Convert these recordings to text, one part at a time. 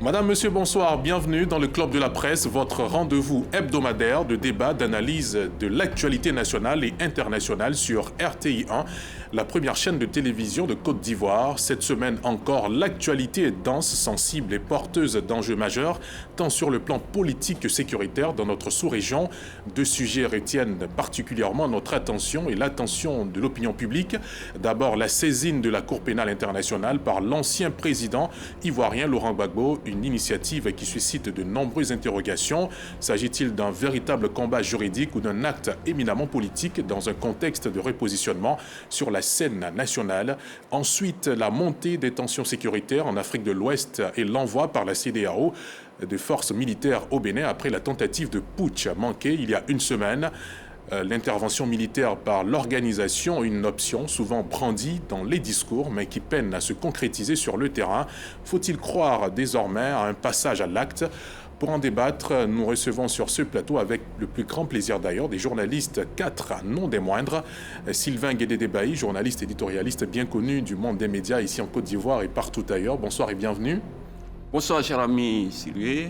Madame, Monsieur, bonsoir. Bienvenue dans le Club de la Presse, votre rendez-vous hebdomadaire de débat, d'analyse de l'actualité nationale et internationale sur RTI1, la première chaîne de télévision de Côte d'Ivoire. Cette semaine encore, l'actualité est dense, sensible et porteuse d'enjeux majeurs, tant sur le plan politique que sécuritaire dans notre sous-région. Deux sujets retiennent particulièrement notre attention et l'attention de l'opinion publique. D'abord, la saisine de la Cour pénale internationale par l'ancien président ivoirien Laurent Gbagbo, une initiative qui suscite de nombreuses interrogations. S'agit-il d'un véritable combat juridique ou d'un acte éminemment politique dans un contexte de repositionnement sur la scène nationale? Ensuite, la montée des tensions sécuritaires en Afrique de l'Ouest et l'envoi par la CEDEAO de forces militaires au Bénin après la tentative de putsch manquée il y a une semaine. L'intervention militaire par l'organisation, une option souvent brandie dans les discours, mais qui peine à se concrétiser sur le terrain. Faut-il croire désormais à un passage à l'acte? Pour en débattre, nous recevons sur ce plateau, avec le plus grand plaisir d'ailleurs, des journalistes, 4 non des moindres. Sylvain Guédé-Débaï, journaliste éditorialiste bien connu du monde des médias ici en Côte d'Ivoire et partout ailleurs. Bonsoir et bienvenue. Bonsoir, cher ami Sylvain,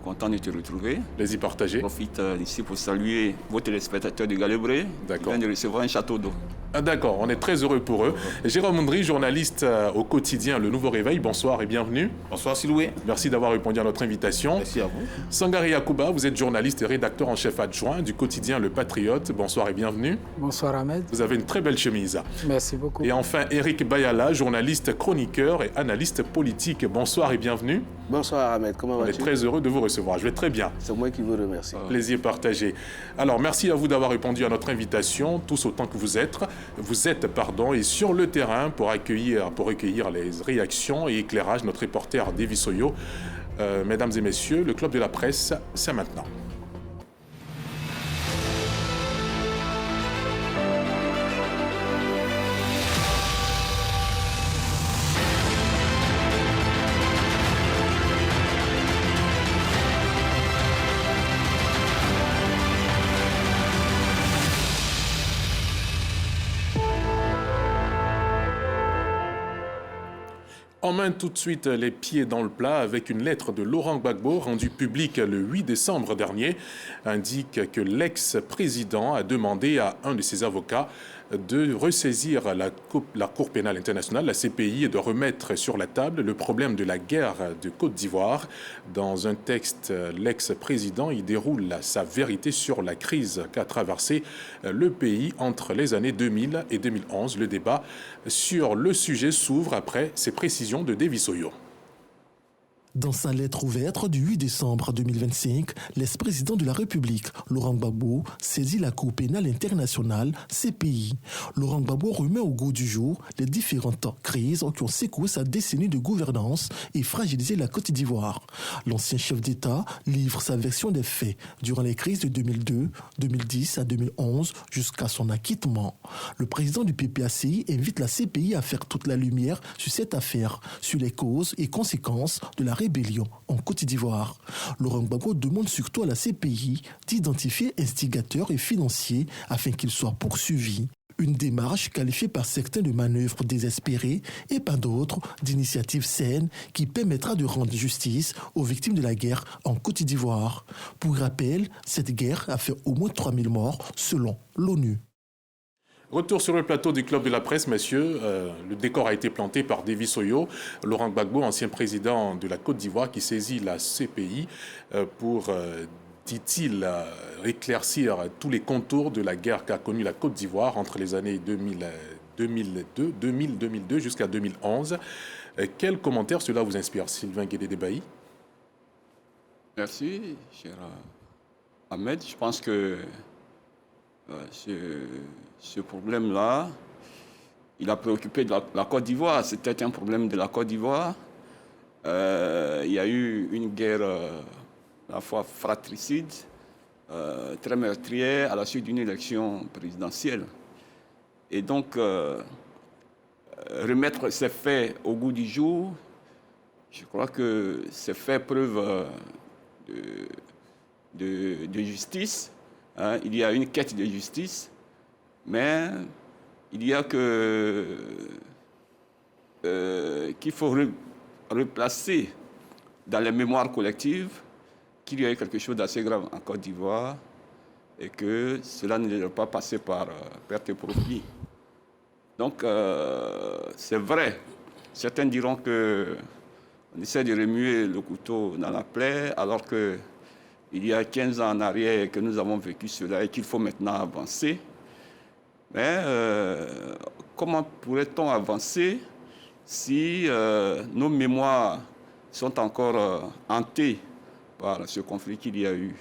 content de te retrouver. Plaisir partagé. Je profite d'ici pour saluer vos téléspectateurs de Galébré. D'accord. Qui viennent de recevoir un château d'eau. Ah, d'accord, on est très heureux pour eux. Jérôme Mondry, journaliste au quotidien Le Nouveau Réveil, bonsoir et bienvenue. Bonsoir Sylvain. Merci d'avoir répondu à notre invitation. Merci à vous. Sangari Yacouba, vous êtes journaliste et rédacteur en chef adjoint du quotidien Le Patriote. Bonsoir et bienvenue. Bonsoir Ahmed. Vous avez une très belle chemise. Merci beaucoup. Et enfin, Eric Bayala, journaliste, chroniqueur et analyste politique. Bonsoir et bienvenue. Bonsoir Ahmed, comment vas-tu? On est très heureux de vous recevoir. Je vais très bien. C'est moi qui vous remercie. Plaisir partagé. Alors, merci à vous d'avoir répondu à notre invitation, tous autant que vous êtes. Et sur le terrain pour recueillir les réactions et éclairages, notre reporter Davy Soyo. Mesdames et messieurs, le Club de la Presse, c'est maintenant. On mène tout de suite les pieds dans le plat avec une lettre de Laurent Gbagbo rendue publique le 8 décembre dernier, indique que l'ex-président a demandé à un de ses avocats de ressaisir la Cour pénale internationale, la CPI, et de remettre sur la table le problème de la guerre de Côte d'Ivoire. Dans un texte, l'ex-président y déroule sa vérité sur la crise qu'a traversé le pays entre les années 2000 et 2011. Le débat sur le sujet s'ouvre après ces précisions de Davy Soyo. Dans sa lettre ouverte du 8 décembre 2025, l'ex-président de la République, Laurent Gbagbo, saisit la Cour pénale internationale, CPI. Laurent Gbagbo remet au goût du jour les différentes crises qui ont secoué sa décennie de gouvernance et fragilisé la Côte d'Ivoire. L'ancien chef d'État livre sa version des faits durant les crises de 2002, 2010 à 2011 jusqu'à son acquittement. Le président du PPACI invite la CPI à faire toute la lumière sur cette affaire, sur les causes et conséquences de la rébellion en Côte d'Ivoire. Laurent Gbagbo demande surtout à la CPI d'identifier instigateurs et financiers afin qu'ils soient poursuivis. Une démarche qualifiée par certains de manœuvre désespérée et par d'autres d'initiatives saines qui permettra de rendre justice aux victimes de la guerre en Côte d'Ivoire. Pour rappel, cette guerre a fait au moins 3000 morts selon l'ONU. Retour sur le plateau du Club de la Presse, messieurs. Le décor a été planté par Davy Soyo, Laurent Gbagbo, ancien président de la Côte d'Ivoire, qui saisit la CPI pour, dit-il, éclaircir tous les contours de la guerre qu'a connue la Côte d'Ivoire entre les années 2002 jusqu'à 2011. Quel commentaire cela vous inspire, Sylvain Guédé-Débaï? Merci, cher Ahmed. Je pense que ce problème-là, il a préoccupé la Côte d'Ivoire. C'était un problème de la Côte d'Ivoire. Il y a eu une guerre à la fois fratricide, très meurtrière, à la suite d'une élection présidentielle. Et donc, remettre ces faits au goût du jour, je crois que c'est faire preuve de justice. Il y a une quête de justice, mais il y a qu'il faut replacer dans les mémoires collectives qu'il y a eu quelque chose d'assez grave en Côte d'Ivoire et que cela ne devrait pas passer par perte et profit. Donc, c'est vrai. Certains diront qu'on essaie de remuer le couteau dans la plaie alors qu'il y a 15 ans en arrière que nous avons vécu cela et qu'il faut maintenant avancer. Mais comment pourrait-on avancer si nos mémoires sont encore hantées par ce conflit qu'il y a eu?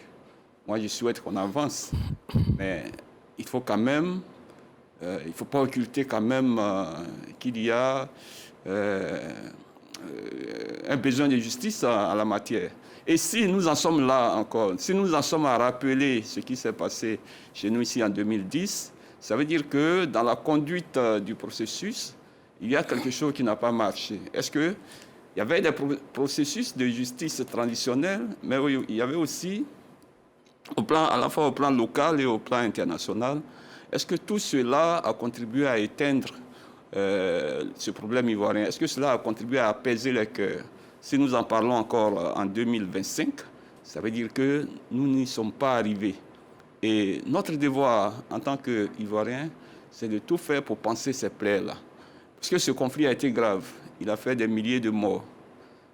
Moi, je souhaite qu'on avance, mais il faut quand même, il ne faut pas occulter quand même qu'il y a un besoin de justice en la matière. Et si nous en sommes là encore, si nous en sommes à rappeler ce qui s'est passé chez nous ici en 2010, ça veut dire que dans la conduite du processus, il y a quelque chose qui n'a pas marché. Est-ce qu'il y avait des processus de justice traditionnels, mais il y avait aussi, à la fois au plan local et au plan international, est-ce que tout cela a contribué à éteindre ce problème ivoirien? Est-ce que cela a contribué à apaiser les cœurs? Si nous en parlons encore en 2025, ça veut dire que nous n'y sommes pas arrivés. Et notre devoir en tant qu'Ivoiriens, c'est de tout faire pour panser ces plaies-là. Parce que ce conflit a été grave. Il a fait des milliers de morts.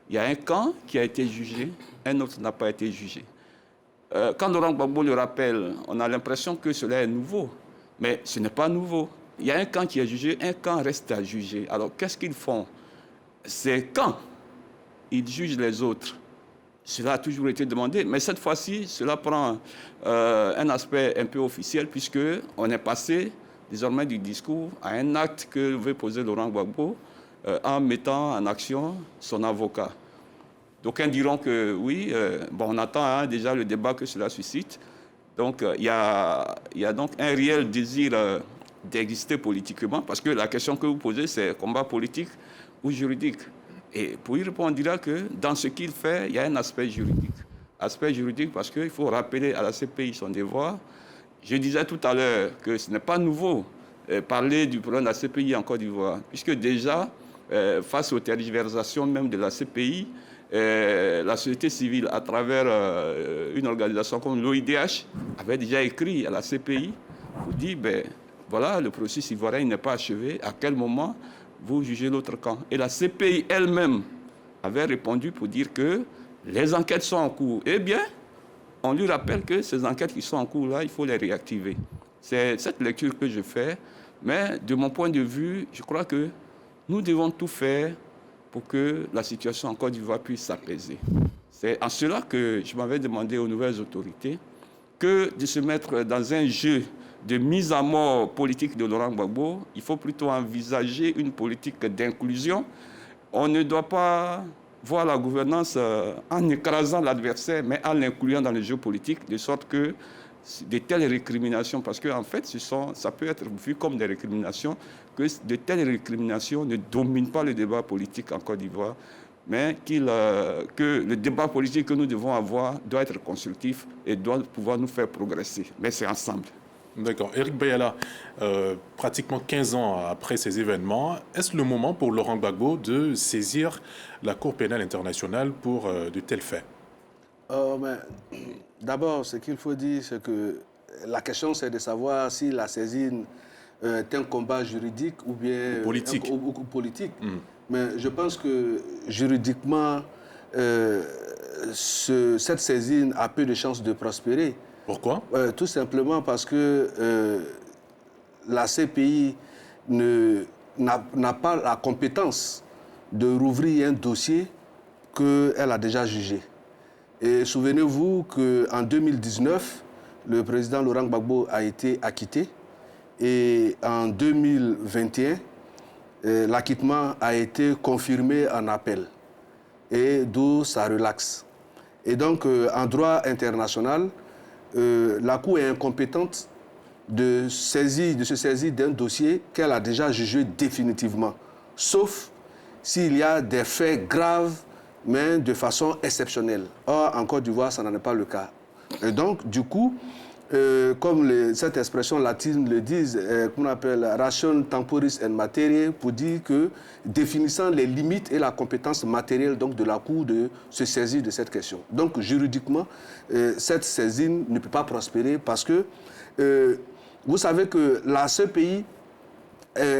Il y a un camp qui a été jugé, un autre n'a pas été jugé. Quand Laurent Gbagbo le rappelle, on a l'impression que cela est nouveau. Mais ce n'est pas nouveau. Il y a un camp qui est jugé, un camp reste à juger. Alors qu'est-ce qu'ils font? Ces camps, ils jugent les autres. Cela a toujours été demandé, mais cette fois-ci, cela prend un aspect un peu officiel, puisqu'on est passé désormais du discours à un acte que veut poser Laurent Gbagbo en mettant en action son avocat. D'aucuns diront que oui, on attend déjà le débat que cela suscite. Donc il y a donc un réel désir d'exister politiquement, parce que la question que vous posez, c'est combat politique ou juridique. Et pour y répondre, on dira que dans ce qu'il fait, il y a un aspect juridique. Aspect juridique parce qu'il faut rappeler à la CPI son devoir. Je disais tout à l'heure que ce n'est pas nouveau parler du problème de la CPI en Côte d'Ivoire, puisque déjà, face aux tergiversations même de la CPI, la société civile, à travers une organisation comme l'OIDH, avait déjà écrit à la CPI pour dire, voilà, le processus ivoirien n'est pas achevé, à quel moment vous jugez l'autre camp? Et la CPI elle-même avait répondu pour dire que les enquêtes sont en cours. Eh bien, on lui rappelle que ces enquêtes qui sont en cours là, il faut les réactiver. C'est cette lecture que je fais, mais de mon point de vue, je crois que nous devons tout faire pour que la situation en Côte d'Ivoire puisse s'apaiser. C'est en cela que je m'avais demandé aux nouvelles autorités que de se mettre dans un jeu de mise à mort politique de Laurent Gbagbo. Il faut plutôt envisager une politique d'inclusion. On ne doit pas voir la gouvernance en écrasant l'adversaire, mais en l'incluant dans le jeu politique, de sorte que de telles récriminations, parce qu'en fait, ça peut être vu comme des récriminations, que de telles récriminations ne dominent pas le débat politique en Côte d'Ivoire, mais que le débat politique que nous devons avoir doit être constructif et doit pouvoir nous faire progresser. Mais c'est ensemble. D'accord. Éric Bayala, pratiquement 15 ans après ces événements, est-ce le moment pour Laurent Gbagbo de saisir la Cour pénale internationale pour de tels faits? D'abord, ce qu'il faut dire, c'est que la question, c'est de savoir si la saisine est un combat juridique ou bien politique. Ou politique. Mais je pense que juridiquement, cette saisine a peu de chances de prospérer. Pourquoi? Tout simplement parce que la CPI n'a pas la compétence de rouvrir un dossier qu'elle a déjà jugé. Et souvenez-vous qu'en 2019, le président Laurent Gbagbo a été acquitté. Et en 2021, l'acquittement a été confirmé en appel. Et d'où ça relaxe. Et donc, en droit international, la Cour est incompétente de se saisir d'un dossier qu'elle a déjà jugé définitivement, sauf s'il y a des faits graves, mais de façon exceptionnelle. Or, en Côte d'Ivoire, ça n'en est pas le cas. Et donc, du coup, comme cette expression latine le dit, qu'on appelle ration temporis and materiae, pour dire que définissant les limites et la compétence matérielle donc, de la Cour de se saisir de cette question. Donc juridiquement, cette saisine ne peut pas prospérer parce que vous savez que la CPI,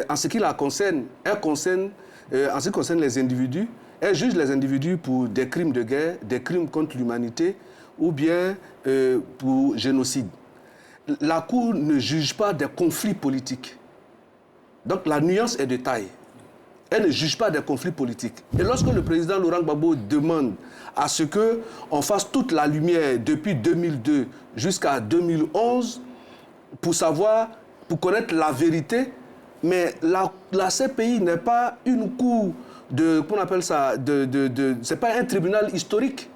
en ce qui la concerne, en ce qui concerne les individus, elle juge les individus pour des crimes de guerre, des crimes contre l'humanité ou bien pour génocide. La Cour ne juge pas des conflits politiques. Donc la nuance est de taille. Elle ne juge pas des conflits politiques. Et lorsque le président Laurent Gbagbo demande à ce qu'on fasse toute la lumière depuis 2002 jusqu'à 2011 pour connaître la vérité, mais la CPI n'est pas une cour qu'on appelle ça, c'est pas un tribunal historique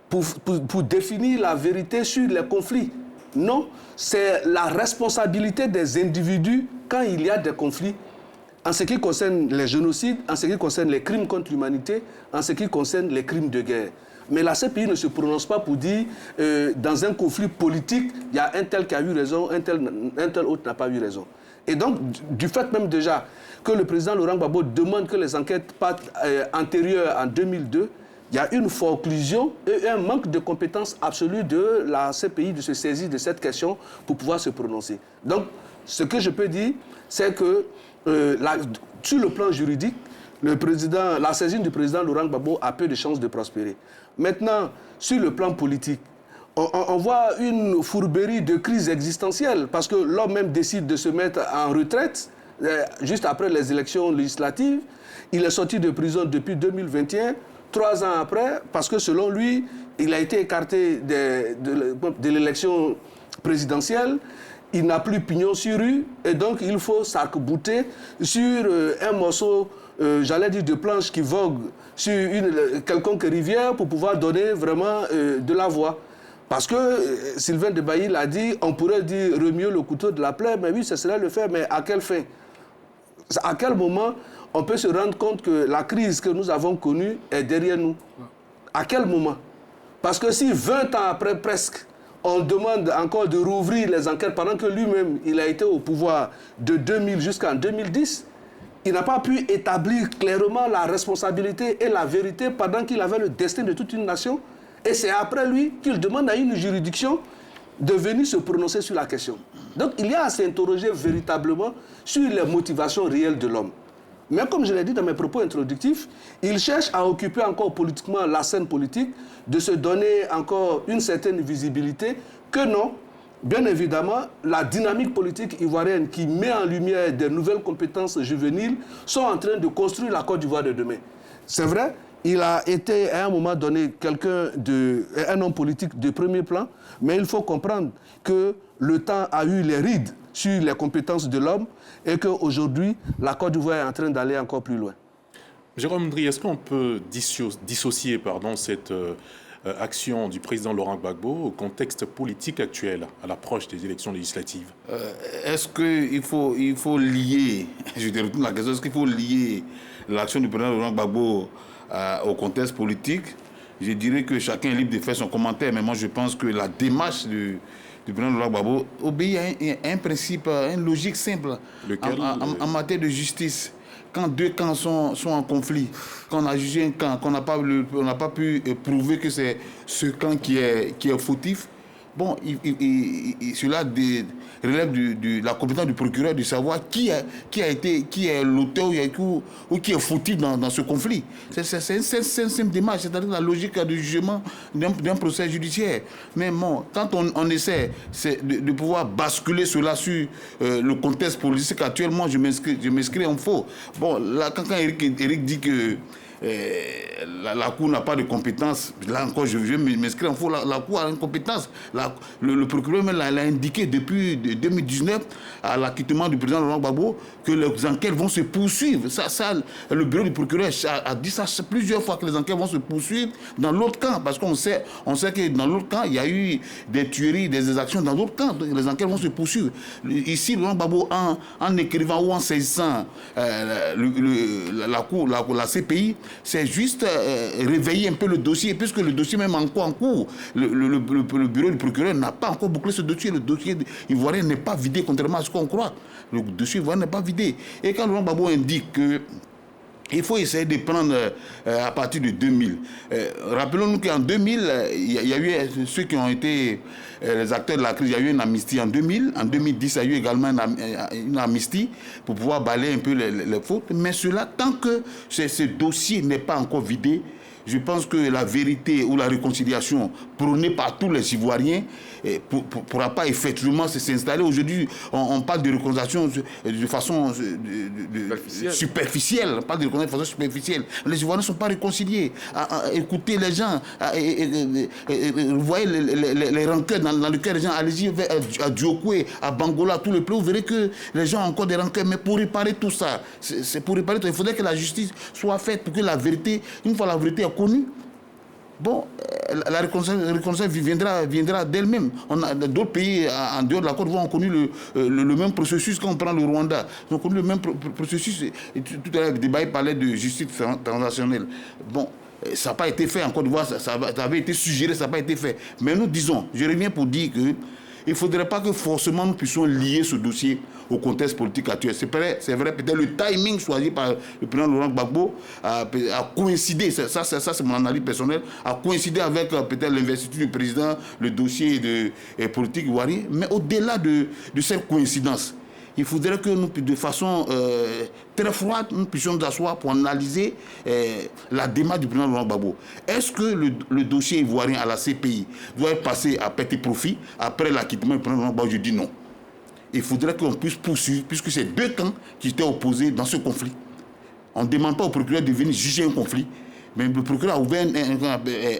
pour définir la vérité sur les conflits. Non, c'est la responsabilité des individus quand il y a des conflits, en ce qui concerne les génocides, en ce qui concerne les crimes contre l'humanité, en ce qui concerne les crimes de guerre. Mais la CPI ne se prononce pas pour dire dans un conflit politique, il y a un tel qui a eu raison, un tel autre n'a pas eu raison. Et donc, du fait même déjà que le président Laurent Gbagbo demande que les enquêtes partent antérieures en 2002, il y a une forclusion et un manque de compétence absolue de la CPI de se saisir de cette question pour pouvoir se prononcer. Donc, ce que je peux dire, c'est que sur le plan juridique, la saisine du président Laurent Gbagbo a peu de chances de prospérer. Maintenant, sur le plan politique, on voit une fourberie de crise existentielle parce que l'homme même décide de se mettre en retraite juste après les élections législatives. Il est sorti de prison depuis 2021, 3 ans après, parce que selon lui, il a été écarté de l'élection présidentielle. Il n'a plus pignon sur rue et donc il faut s'arc-bouter sur un morceau, j'allais dire, de planche qui vogue sur quelconque rivière pour pouvoir donner vraiment de la voix. Parce que Sylvain Debailly l'a dit, on pourrait dire remuer le couteau de la plaie, mais oui, ce serait le faire, mais à quelle fin? À quel moment on peut se rendre compte que la crise que nous avons connue est derrière nous? À quel moment? Parce que si 20 ans après presque, on demande encore de rouvrir les enquêtes pendant que lui-même, il a été au pouvoir de 2000 jusqu'en 2010, il n'a pas pu établir clairement la responsabilité et la vérité pendant qu'il avait le destin de toute une nation. Et c'est après lui qu'il demande à une juridiction de venir se prononcer sur la question. Donc il y a à s'interroger véritablement sur les motivations réelles de l'homme. Mais comme je l'ai dit dans mes propos introductifs, il cherche à occuper encore politiquement la scène politique, de se donner encore une certaine visibilité, que non, bien évidemment, la dynamique politique ivoirienne qui met en lumière des nouvelles compétences juvéniles sont en train de construire la Côte d'Ivoire de demain. C'est vrai, il a été à un moment donné un homme politique de premier plan, mais il faut comprendre que le temps a eu les rides sur les compétences de l'homme et qu'aujourd'hui, la Côte d'Ivoire est en train d'aller encore plus loin. Jérôme Ndri, est-ce qu'on peut dissocier cette action du président Laurent Gbagbo au contexte politique actuel, à l'approche des élections législatives? Est-ce qu'il faut lier, je te retourne la question, est-ce qu'il faut lier l'action du président Laurent Gbagbo au contexte politique? Je dirais que chacun est libre de faire son commentaire, mais moi je pense que la démarche du président Laurent Gbagbo obéit à un principe, à une logique simple. En matière de justice. Quand deux camps sont en conflit, quand on a jugé un camp, qu'on n'a pas pu prouver que c'est ce camp qui est fautif, bon, cela relève de la compétence du procureur de savoir qui est l'auteur ou qui est fautif dans ce conflit. C'est une simple démarche, c'est-à-dire la logique de jugement d'un procès judiciaire. Mais bon, quand on essaie de pouvoir basculer cela sur le contexte politique actuellement, je m'inscris en faux. Bon, là, quand Eric dit que la Cour n'a pas de compétence, là encore je m'inscris en faux, la Cour a une compétence. Le procureur l'a indiqué depuis 2019 à l'acquittement du président Laurent Gbagbo que les enquêtes vont se poursuivre. Ça, le bureau du procureur a dit ça plusieurs fois, que les enquêtes vont se poursuivre dans l'autre camp, parce qu'on sait que dans l'autre camp il y a eu des tueries, des exactions dans l'autre camp, donc les enquêtes vont se poursuivre. Ici, Laurent Gbagbo, en écrivant ou en saisissant la CPI, c'est juste réveiller un peu le dossier, puisque le dossier même en cours. Le bureau du procureur n'a pas encore bouclé ce dossier. Le dossier ivoirien n'est pas vidé, contrairement à ce qu'on croit. Le dossier ivoirien n'est pas vidé. Et quand Laurent Gbagbo indique que il faut essayer de prendre à partir de 2000. Rappelons-nous qu'en 2000, il y a eu ceux qui ont été les acteurs de la crise, il y a eu une amnistie en 2000. En 2010, il y a eu également une amnistie pour pouvoir balayer un peu les fautes. Mais cela, tant que ce dossier n'est pas encore vidé, je pense que la vérité ou la réconciliation prônée par tous les Ivoiriens ne pourra pas effectivement s'installer. Aujourd'hui, on parle de réconciliation de façon superficielle. On parle de réconciliation de façon superficielle. Les Ivoiriens ne sont pas réconciliés. Écoutez les gens, vous voyez les rancœurs dans le cœur des gens. Allez-y à Diokwe, à Bangola, tous les pays, vous verrez que les gens ont encore des rancœurs. Mais pour réparer tout ça, c'est pour réparer tout ça, il faudrait que la justice soit faite pour que la vérité, une fois la vérité connue, bon, la réconciliation viendra d'elle-même. D'autres pays en dehors de la Côte d'Ivoire ont connu le même processus. Quand on prend le Rwanda, ils ont connu le même processus. Tout à l'heure, le débat parlait de justice transactionnelle. Bon, ça n'a pas été fait en Côte d'Ivoire, ça avait été suggéré, ça n'a pas été fait. Mais nous disons, je reviens pour dire que il ne faudrait pas que forcément nous puissions lier ce dossier au contexte politique actuel. C'est vrai, peut-être le timing choisi par le président Laurent Gbagbo a coïncidé, ça c'est mon analyse personnelle, a coïncidé avec peut-être l'investiture du président, le dossier de politique ivoirien. Mais au-delà de cette coïncidence, il faudrait que nous, de façon très froide, nous puissions nous asseoir pour analyser la démarche du président Laurent Gbagbo. Est-ce que le dossier ivoirien à la CPI doit être passé à petit profit après l'acquittement du président Laurent Gbagbo? Je dis non. Il faudrait qu'on puisse poursuivre, puisque c'est deux camps qui étaient opposés dans ce conflit. On ne demande pas au procureur de venir juger un conflit, mais le procureur a ouvert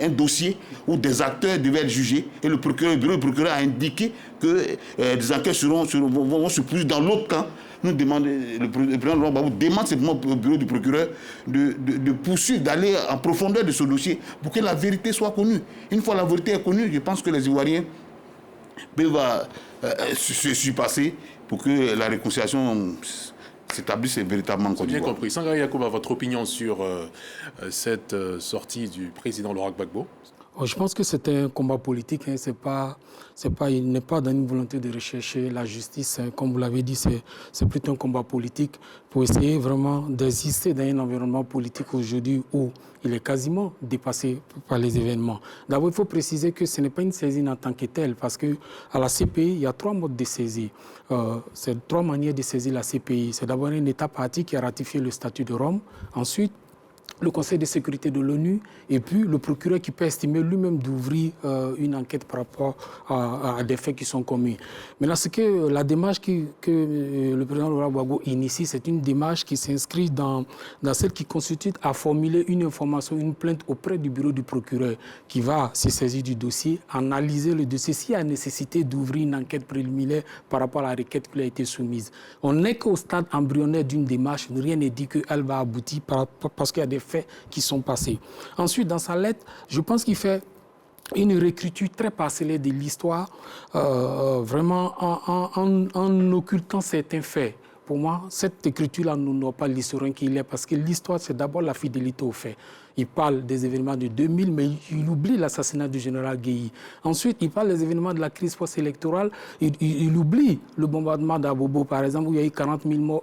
un dossier où des acteurs devaient être jugés et le bureau du procureur a indiqué que des enquêtes vont se poursuivre dans l'autre camp. Nous demandons, le président Laurent Gbagbo demande simplement au bureau du procureur de poursuivre, d'aller en profondeur de ce dossier pour que la vérité soit connue. Une fois la vérité est connue, je pense que les Ivoiriens peuvent se surpasser pour que la réconciliation s'établisse véritablement en Côte d'Ivoire. Bien compris. Sangaré Yacouba, votre opinion sur cette sortie du président Laurent Gbagbo? Je pense que c'est un combat politique. Hein. Il n'est pas dans une volonté de rechercher la justice. Hein. Comme vous l'avez dit, c'est plutôt un combat politique pour essayer vraiment d'exister dans un environnement politique aujourd'hui où il est quasiment dépassé par les événements. D'abord, il faut préciser que ce n'est pas une saisine en tant que telle, parce qu'à la CPI, il y a 3 modes de saisie. C'est 3 manières de saisir la CPI. C'est d'abord un État partie qui a ratifié le statut de Rome. Ensuite, le Conseil de sécurité de l'ONU et puis le procureur qui peut estimer lui-même d'ouvrir une enquête par rapport à des faits qui sont commis. Maintenant, la démarche que le président Laurent Gbagbo initie, c'est une démarche qui s'inscrit dans celle qui constitue à formuler une information, une plainte auprès du bureau du procureur qui va se saisir du dossier, analyser le dossier s'il y a nécessité d'ouvrir une enquête préliminaire par rapport à la requête qui lui a été soumise. On n'est qu'au stade embryonnaire d'une démarche, rien n'est dit qu'elle va aboutir parce qu'il y a des faits qui sont passés. Ensuite, dans sa lettre, je pense qu'il fait une réécriture très parcellée de l'histoire, vraiment en occultant certains faits. Pour moi, cette écriture-là n'honore pas l'historien qu'il est, parce que l'histoire, c'est d'abord la fidélité aux faits. Il parle des événements de 2000, mais il oublie l'assassinat du général Guéhi. Ensuite, il parle des événements de la crise post-électorale. Il oublie le bombardement d'Abobo, par exemple, où il y a eu 40 morts,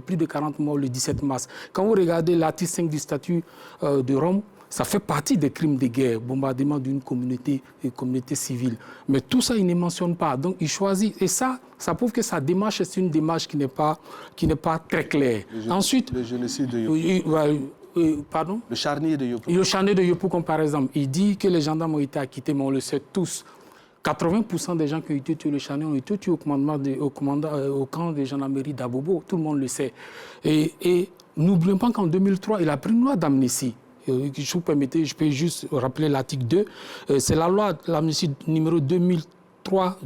plus de 40 morts le 17 mars. Quand vous regardez l'article 5 du statut de Rome, ça fait partie des crimes de guerre, bombardement d'une communauté civile. Mais tout ça, il ne mentionne pas. Donc, il choisit. Et ça prouve que sa démarche, c'est une démarche qui n'est pas très claire. Ensuite, le génocide de Yopougon. Pardon? Le charnier de Yopougon. Le charnier de Yopougon, par exemple. Il dit que les gendarmes ont été acquittés, mais on le sait tous. 80% des gens qui ont été tués le charnier ont été tués au camp de gendarmerie d'Abobo. Tout le monde le sait. Et n'oublions pas qu'en 2003, il a pris une loi d'amnistie. Si vous permettez, je peux juste rappeler l'article 2. C'est la loi l'amnistie numéro 2003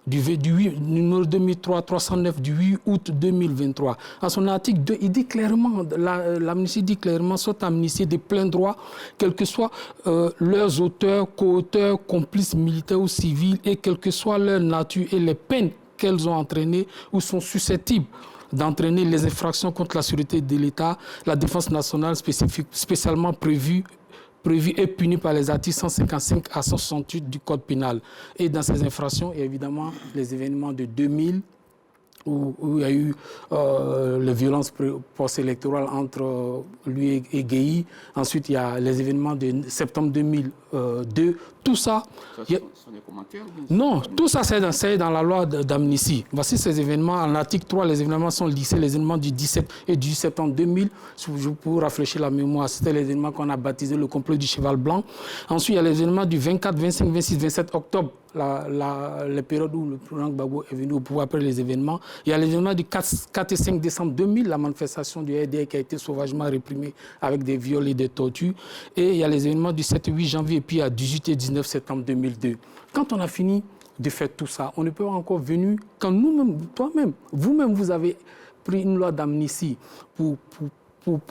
numéro 2003-309 du 8 août 2023. À son article 2, il dit clairement, l'amnistie dit clairement, sont amnistiés de plein droit, quels que soient leurs auteurs, co-auteurs, complices militaires ou civils, et quelle que soit leur nature et les peines qu'elles ont entraînées ou sont susceptibles d'entraîner les infractions contre la sûreté de l'État, la défense nationale spécialement prévue et punie par les articles 155 à 168 du Code pénal. Et dans ces infractions, il y a évidemment les événements de 2000, où il y a eu les violences post-électorales entre lui et Gueye. Ensuite, il y a les événements de septembre 2002. Tout ça... sont des commentaires? Non, tout ça, c'est dans la loi d'amnistie. Voici ces événements. En article 3, les événements sont lissés. Les événements du 17 et du septembre 2000, pour rafraîchir la mémoire, c'était les événements qu'on a baptisé le complot du cheval blanc. Ensuite, il y a les événements du 24, 25, 26, 27 octobre, les périodes où le président Gbagbo est venu au pouvoir après les événements. Il y a les événements du 4 et 5 décembre 2000, la manifestation du RDR qui a été sauvagement réprimée avec des viols et des tortures. Et il y a les événements du 7 et 8 janvier, et puis il y a 18 et 19 septembre 2002. Quand on a fini de faire tout ça, on n'est pas encore venu, quand nous-mêmes, toi-même, vous-même, vous avez pris une loi d'amnistie pour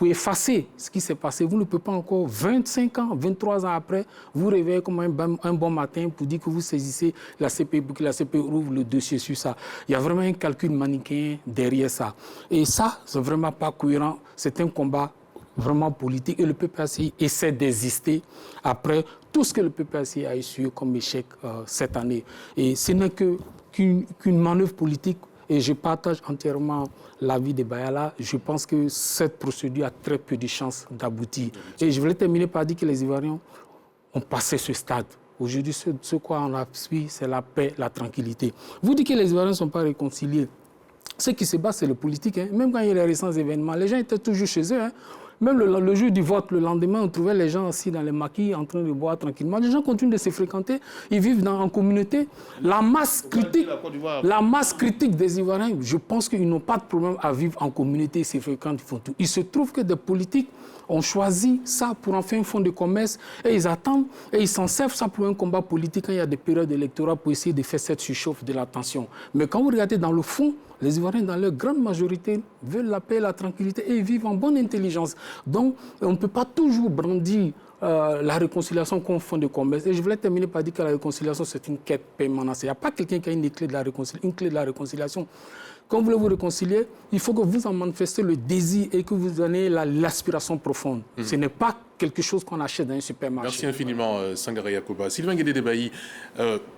effacer ce qui s'est passé. Vous ne pouvez pas encore, 25 ans, 23 ans après, vous réveiller comme un bon matin pour dire que vous saisissez la CPI, pour que la CPI ouvre le dossier sur ça. Il y a vraiment un calcul manichéen derrière ça. Et ça, c'est vraiment pas cohérent. C'est un combat vraiment politique. Et le PPACI essaie d'exister après tout ce que le PPACI a essuyé comme échec cette année. Et ce n'est qu'une manœuvre politique. Et je partage entièrement l'avis de Bayala. Je pense que cette procédure a très peu de chances d'aboutir. Et je voulais terminer par dire que les Ivoiriens ont passé ce stade. Aujourd'hui, ce quoi on a suivi, c'est la paix, la tranquillité. Vous dites que les Ivoiriens ne sont pas réconciliés. Ce qui se bat, c'est le politique. Hein. Même quand il y a les récents événements, les gens étaient toujours chez eux. Hein. Même le jour du vote, le lendemain, on trouvait les gens assis dans les maquis en train de boire tranquillement. Les gens continuent de se fréquenter, ils vivent en communauté. La masse critique des Ivoiriens, je pense qu'ils n'ont pas de problème à vivre en communauté, ils se fréquentent, ils font tout. Il se trouve que des politiques ont choisi ça pour en faire un fonds de commerce et ils attendent et ils s'en servent ça pour un combat politique quand il y a des périodes électorales pour essayer de faire cette surchauffe de la tension. Mais quand vous regardez dans le fond, les Ivoiriens, dans leur grande majorité, veulent la paix, la tranquillité et ils vivent en bonne intelligence. Donc, on ne peut pas toujours brandir la réconciliation comme fond de commerce. Et je voulais terminer par dire que la réconciliation, c'est une quête permanente. Il n'y a pas quelqu'un qui a une clé de la réconciliation. Quand vous voulez vous réconcilier, il faut que vous en manifestez le désir et que vous donnez l'aspiration profonde. Ce n'est pas quelque chose qu'on achète dans un supermarché. Merci infiniment, Sangaré Yacouba. Sylvain Guédé-Debailly,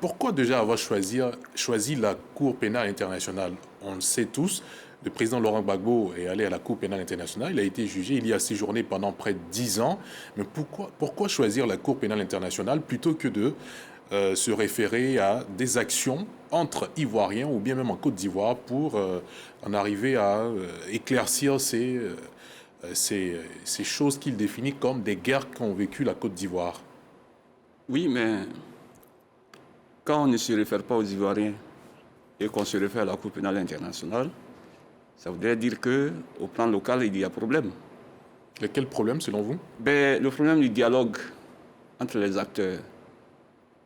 pourquoi déjà avoir choisi la Cour pénale internationale? On le sait tous, le président Laurent Gbagbo est allé à la Cour pénale internationale, il a été jugé, il y a séjourné pendant près de 10 ans. Mais pourquoi choisir la Cour pénale internationale plutôt que de se référer à des actions entre Ivoiriens ou bien même en Côte d'Ivoire pour en arriver à éclaircir ces choses qu'il définit comme des guerres qu'ont vécues la Côte d'Ivoire? Oui, mais quand on ne se réfère pas aux Ivoiriens et qu'on se réfère à la Cour pénale internationale, ça voudrait dire qu'au plan local, il y a problème. Et quel problème, selon vous? Le problème du dialogue entre les acteurs.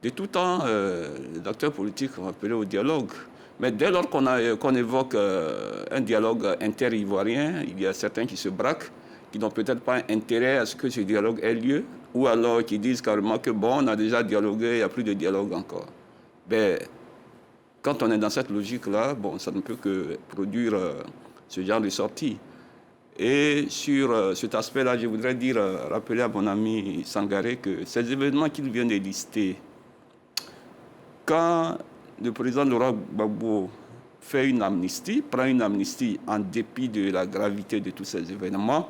De tout temps, les acteurs politiques ont appelé au dialogue. Mais dès lors qu'on évoque un dialogue inter-ivoirien, il y a certains qui se braquent, qui n'ont peut-être pas intérêt à ce que ce dialogue ait lieu, ou alors qui disent carrément que bon, on a déjà dialogué, il n'y a plus de dialogue encore. Quand on est dans cette logique-là, bon, ça ne peut que produire ce genre de sortie. Et sur cet aspect-là, je voudrais rappeler à mon ami Sangaré que ces événements qu'il vient de lister, quand le président Laurent Gbagbo fait une amnistie, prend une amnistie en dépit de la gravité de tous ces événements,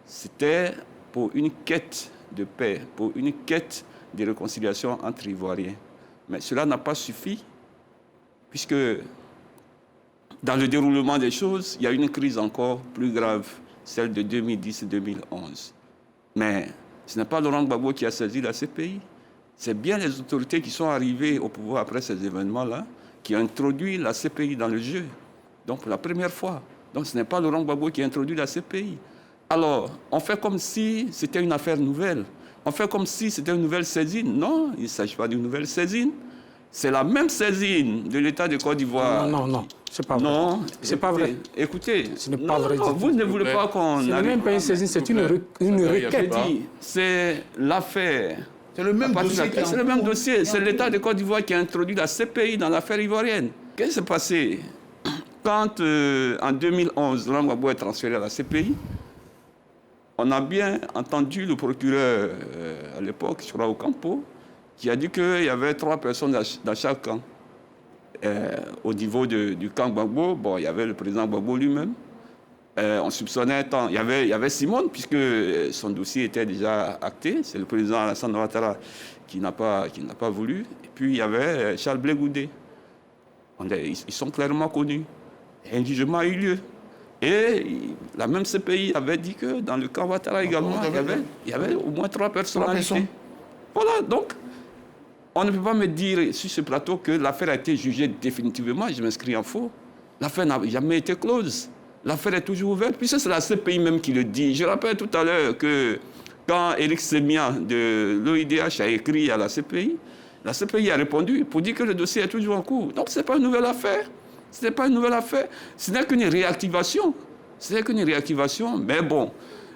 c'était pour une quête de paix, pour une quête de réconciliation entre Ivoiriens. Mais cela n'a pas suffi, puisque dans le déroulement des choses, il y a une crise encore plus grave, celle de 2010 et 2011. Mais ce n'est pas Laurent Gbagbo qui a saisi la CPI. C'est bien les autorités qui sont arrivées au pouvoir après ces événements-là qui ont introduit la CPI dans le jeu. Donc, pour la première fois. Donc, ce n'est pas Laurent Gbagbo qui a introduit la CPI. Alors, on fait comme si c'était une affaire nouvelle. On fait comme si c'était une nouvelle saisine. Non, il ne s'agit pas d'une nouvelle saisine. C'est la même saisine de l'État de Côte d'Ivoire. Non, c'est pas vrai. Non, c'est pas vrai. Écoutez, ce n'est pas vrai. Vous ne voulez pas qu'on... Ce n'est même pas une saisine, c'est une requête. C'est l'affaire. C'est le même dossier. C'est le même dossier. C'est l'État de Côte d'Ivoire qui a introduit la CPI dans l'affaire ivoirienne. Qu'est-ce qui s'est passé? quand en 2011, Laurent Gbagbo est transféré à la CPI, on a bien entendu le procureur à l'époque, je crois au Campo, qui a dit qu'il y avait 3 personnes dans chaque camp. Au niveau du camp Gbagbo, bon, il y avait le président Gbagbo lui-même. On soupçonnait il y avait Simone, puisque son dossier était déjà acté. C'est le président Alassane Ouattara qui n'a pas voulu. Et puis il y avait Charles Blé Goudé. Ils sont clairement connus. Et un jugement a eu lieu. Et la même CPI avait dit que dans le camp Ouattara également, il y avait au moins 3 personnalités. Voilà, donc, on ne peut pas me dire sur ce plateau que l'affaire a été jugée définitivement. Je m'inscris en faux. L'affaire n'a jamais été close. L'affaire est toujours ouverte, puisque c'est la CPI même qui le dit. Je rappelle tout à l'heure que quand Éric Semia de l'OIDH a écrit à la CPI a répondu pour dire que le dossier est toujours en cours. Donc, ce n'est pas une nouvelle affaire. Ce n'est pas une nouvelle affaire. Ce n'est qu'une réactivation. Ce n'est qu'une réactivation. Mais bon,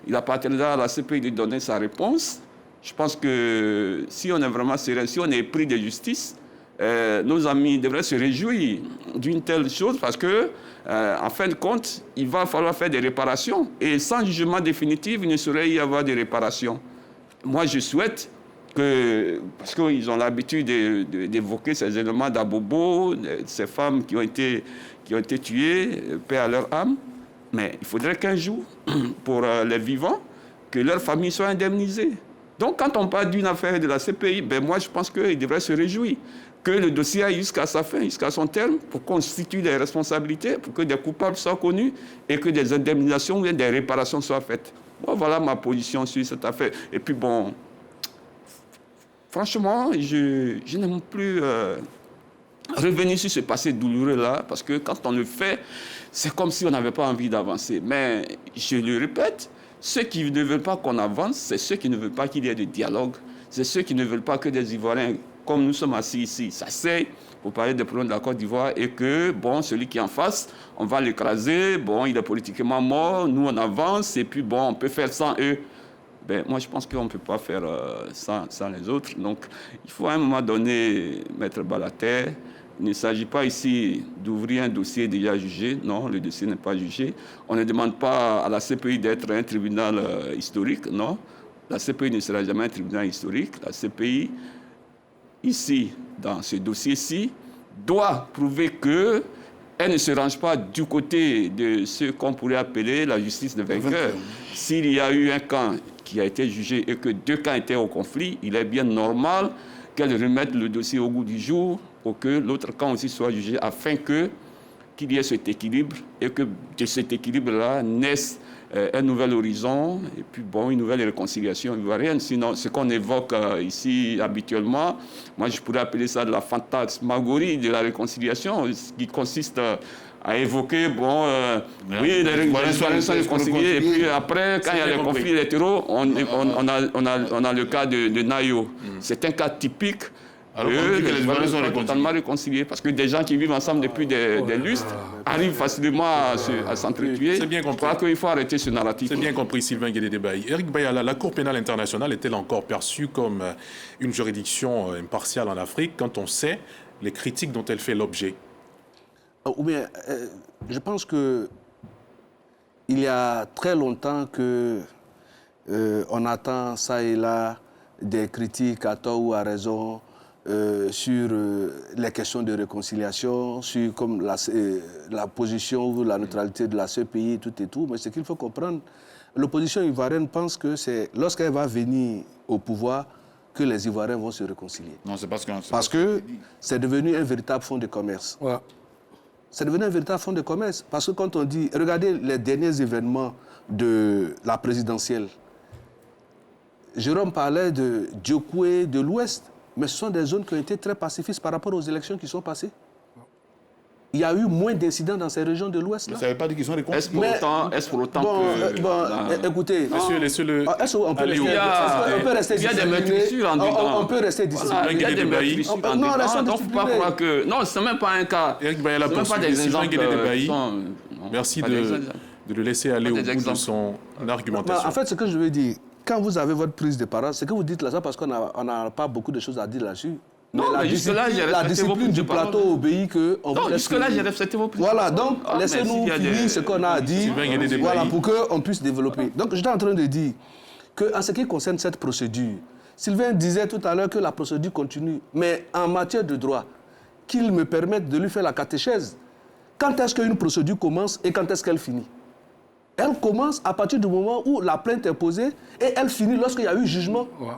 il appartiendra à la CPI de donner sa réponse. Je pense que si on est vraiment sérieux, si on est pris de justice, nos amis devraient se réjouir d'une telle chose parce que, en fin de compte, il va falloir faire des réparations. Et sans jugement définitif, il ne saurait y avoir de réparations. Moi, je souhaite que, parce qu'ils ont l'habitude d'évoquer ces éléments d'Abobo, ces femmes qui ont été tuées, paix à leur âme, mais il faudrait qu'un jour, pour les vivants, que leurs familles soient indemnisées. Donc, quand on parle d'une affaire de la CPI, ben moi, je pense qu'ils devraient se réjouir que le dossier aille jusqu'à sa fin, jusqu'à son terme, pour constituer des responsabilités, pour que des coupables soient connus et que des indemnisations ou des réparations soient faites. Bon, voilà ma position sur cette affaire. Et puis, bon, franchement, je n'aime plus revenir sur ce passé douloureux-là, parce que quand on le fait, c'est comme si on n'avait pas envie d'avancer. Mais, je le répète, ceux qui ne veulent pas qu'on avance, c'est ceux qui ne veulent pas qu'il y ait de dialogue, c'est ceux qui ne veulent pas que des Ivoiriens, comme nous sommes assis ici, s'asseyent pour parler des problèmes de la Côte d'Ivoire et que, bon, celui qui est en face, on va l'écraser, bon, il est politiquement mort, nous on avance et puis, bon, on peut faire sans eux. Ben, moi, je pense qu'on ne peut pas faire sans les autres. Donc, il faut à un moment donné mettre bas la terre. Il ne s'agit pas ici d'ouvrir un dossier déjà jugé. Non, le dossier n'est pas jugé. On ne demande pas à la CPI d'être un tribunal historique. Non, la CPI ne sera jamais un tribunal historique. La CPI, ici, dans ce dossier-ci, doit prouver qu'elle ne se range pas du côté de ce qu'on pourrait appeler la justice de vainqueur. S'il y a eu un camp qui a été jugé et que 2 camps étaient au conflit, il est bien normal qu'elle remette le dossier au goût du jour pour que l'autre camp aussi soit jugé afin qu'il y ait cet équilibre et que de cet équilibre-là naisse un nouvel horizon et puis bon, une nouvelle réconciliation ivoirienne. Sinon, ce qu'on évoque ici habituellement, moi je pourrais appeler ça de la fantasmagorie de la réconciliation, qui consiste à évoquer, bon, oui, les Ivoiriens sont réconciliés, et puis après, quand il y a les conflits électoraux, on a le cas de Nayo. C'est un cas typique. Alors que les Ivoiriens sont totalement réconciliés, parce que des gens qui vivent ensemble depuis des lustres arrivent facilement à s'entretuer. C'est bien compris. Je crois qu'il faut arrêter ce narratif. C'est bien compris, Sylvain Guédé-Bailly. Éric Bayala, la Cour pénale internationale est-elle encore perçue comme une juridiction impartiale en Afrique quand on sait les critiques dont elle fait l'objet? Ou bien, je pense que il y a très longtemps que on attend ça et là des critiques à tort ou à raison sur les questions de réconciliation, sur comme la position ou la neutralité de la CPI, tout et tout. Mais ce qu'il faut comprendre, l'opposition ivoirienne pense que c'est lorsqu'elle va venir au pouvoir que les Ivoiriens vont se réconcilier. Non, c'est parce que c'est devenu un véritable fonds de commerce. Ouais. C'est devenu un véritable fonds de commerce. Parce que quand on dit, regardez les derniers événements de la présidentielle, Jérôme parlait de Diokoué de l'Ouest, mais ce sont des zones qui ont été très pacifistes par rapport aux élections qui sont passées. Il y a eu moins d'incidents dans ces régions de l'Ouest. Ça ne veut pas dire qu'ils sont réconciliés. Est-ce pour autant que... écoutez... Monsieur, laissez-le... On peut rester Il y a des meurtrissures en dedans. On peut rester discipliné. Il y a des meurtrissures en dedans. Donc, il ne faut pas croire que... Non, ce n'est même pas un cas. Éric Bayala, ce n'est pas des exemples... Merci de le laisser aller au bout de son argumentation. En fait, ce que je veux dire, quand vous avez votre prise de parole, c'est que vous dites là ça parce qu'on n'a pas beaucoup de choses à dire là-dessus. Non, mais jusque-là, j'ai la respecté vos discipline du principes. plateau obéit que... Non, jusque-là, j'ai respecté vos principes. Voilà, donc laissez-nous s'il y a finir des- ce qu'on a à dire, Sylvain, il y a des débats. voilà, pour qu'on puisse développer. Donc j'étais en train de dire qu'en ce qui concerne cette procédure, Sylvain disait tout à l'heure que la procédure continue, mais en matière de droit, qu'il me permette de lui faire la catéchèse. Quand est-ce qu'une procédure commence et quand est-ce qu'elle finit? Elle commence à partir du moment où la plainte est posée et elle finit lorsqu'il y a eu jugement. Ouais.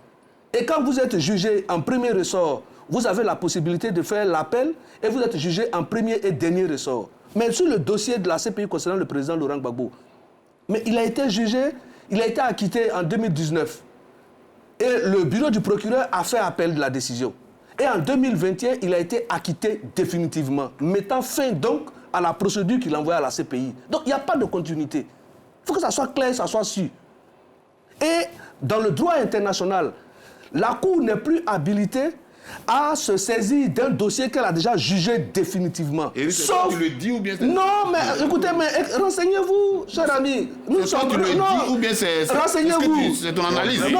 Et quand vous êtes jugé en premier ressort, vous avez la possibilité de faire l'appel et vous êtes jugé en premier et dernier ressort. Mais sur le dossier de la CPI concernant le président Laurent Gbagbo, mais il a été jugé, il a été acquitté en 2019. Et le bureau du procureur a fait appel de la décision. Et en 2021, il a été acquitté définitivement, mettant fin donc à la procédure qu'il a envoyée à la CPI. Donc il n'y a pas de continuité. Il faut que ça soit clair, ça soit sûr. Et dans le droit international, la Cour n'est plus habilitée à se saisir d'un dossier qu'elle a déjà jugé définitivement. Éric, c'est toi qui le dis ou bien c'est... Non, mais écoutez, mais renseignez-vous, cher ami. Nous C'est toi qui le dis ou bien c'est... Renseignez-vous. C'est ton analyse. Non,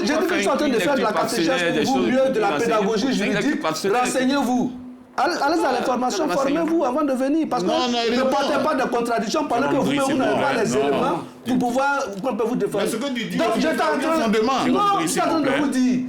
j'ai dit que je suis en train de faire de la catéchèse pour vous, mieux de la pédagogie juridique. Renseignez-vous. Allez à l'information, formez-vous avant de venir. Parce que ne partez pas de contradiction pendant que vous-même n'avez pas les éléments pour pouvoir vous défendre. Mais ce que tu dis, Donc, j'étais en train de vous dire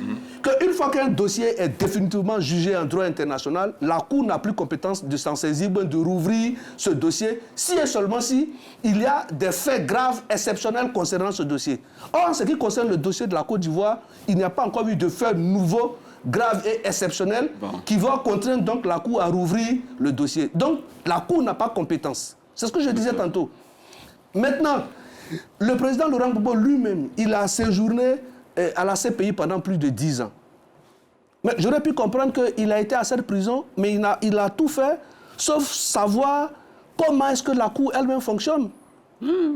qu'une fois qu'un dossier est définitivement jugé en droit international, la Cour n'a plus compétence de s'en saisir, de rouvrir ce dossier, si et seulement si il y a des faits graves, exceptionnels concernant ce dossier. Or, en ce qui concerne le dossier de la Côte d'Ivoire, il n'y a pas encore eu de faits nouveaux, graves et exceptionnels qui vont contraindre donc la Cour à rouvrir le dossier. Donc, la Cour n'a pas compétence. C'est ce que je disais tantôt. Maintenant, le président Laurent Gbagbo lui-même, il a séjourné à la CPI pendant plus de 10 ans. Mais j'aurais pu comprendre qu'il a été à cette prison, mais il a tout fait, sauf savoir comment est-ce que la Cour elle-même fonctionne.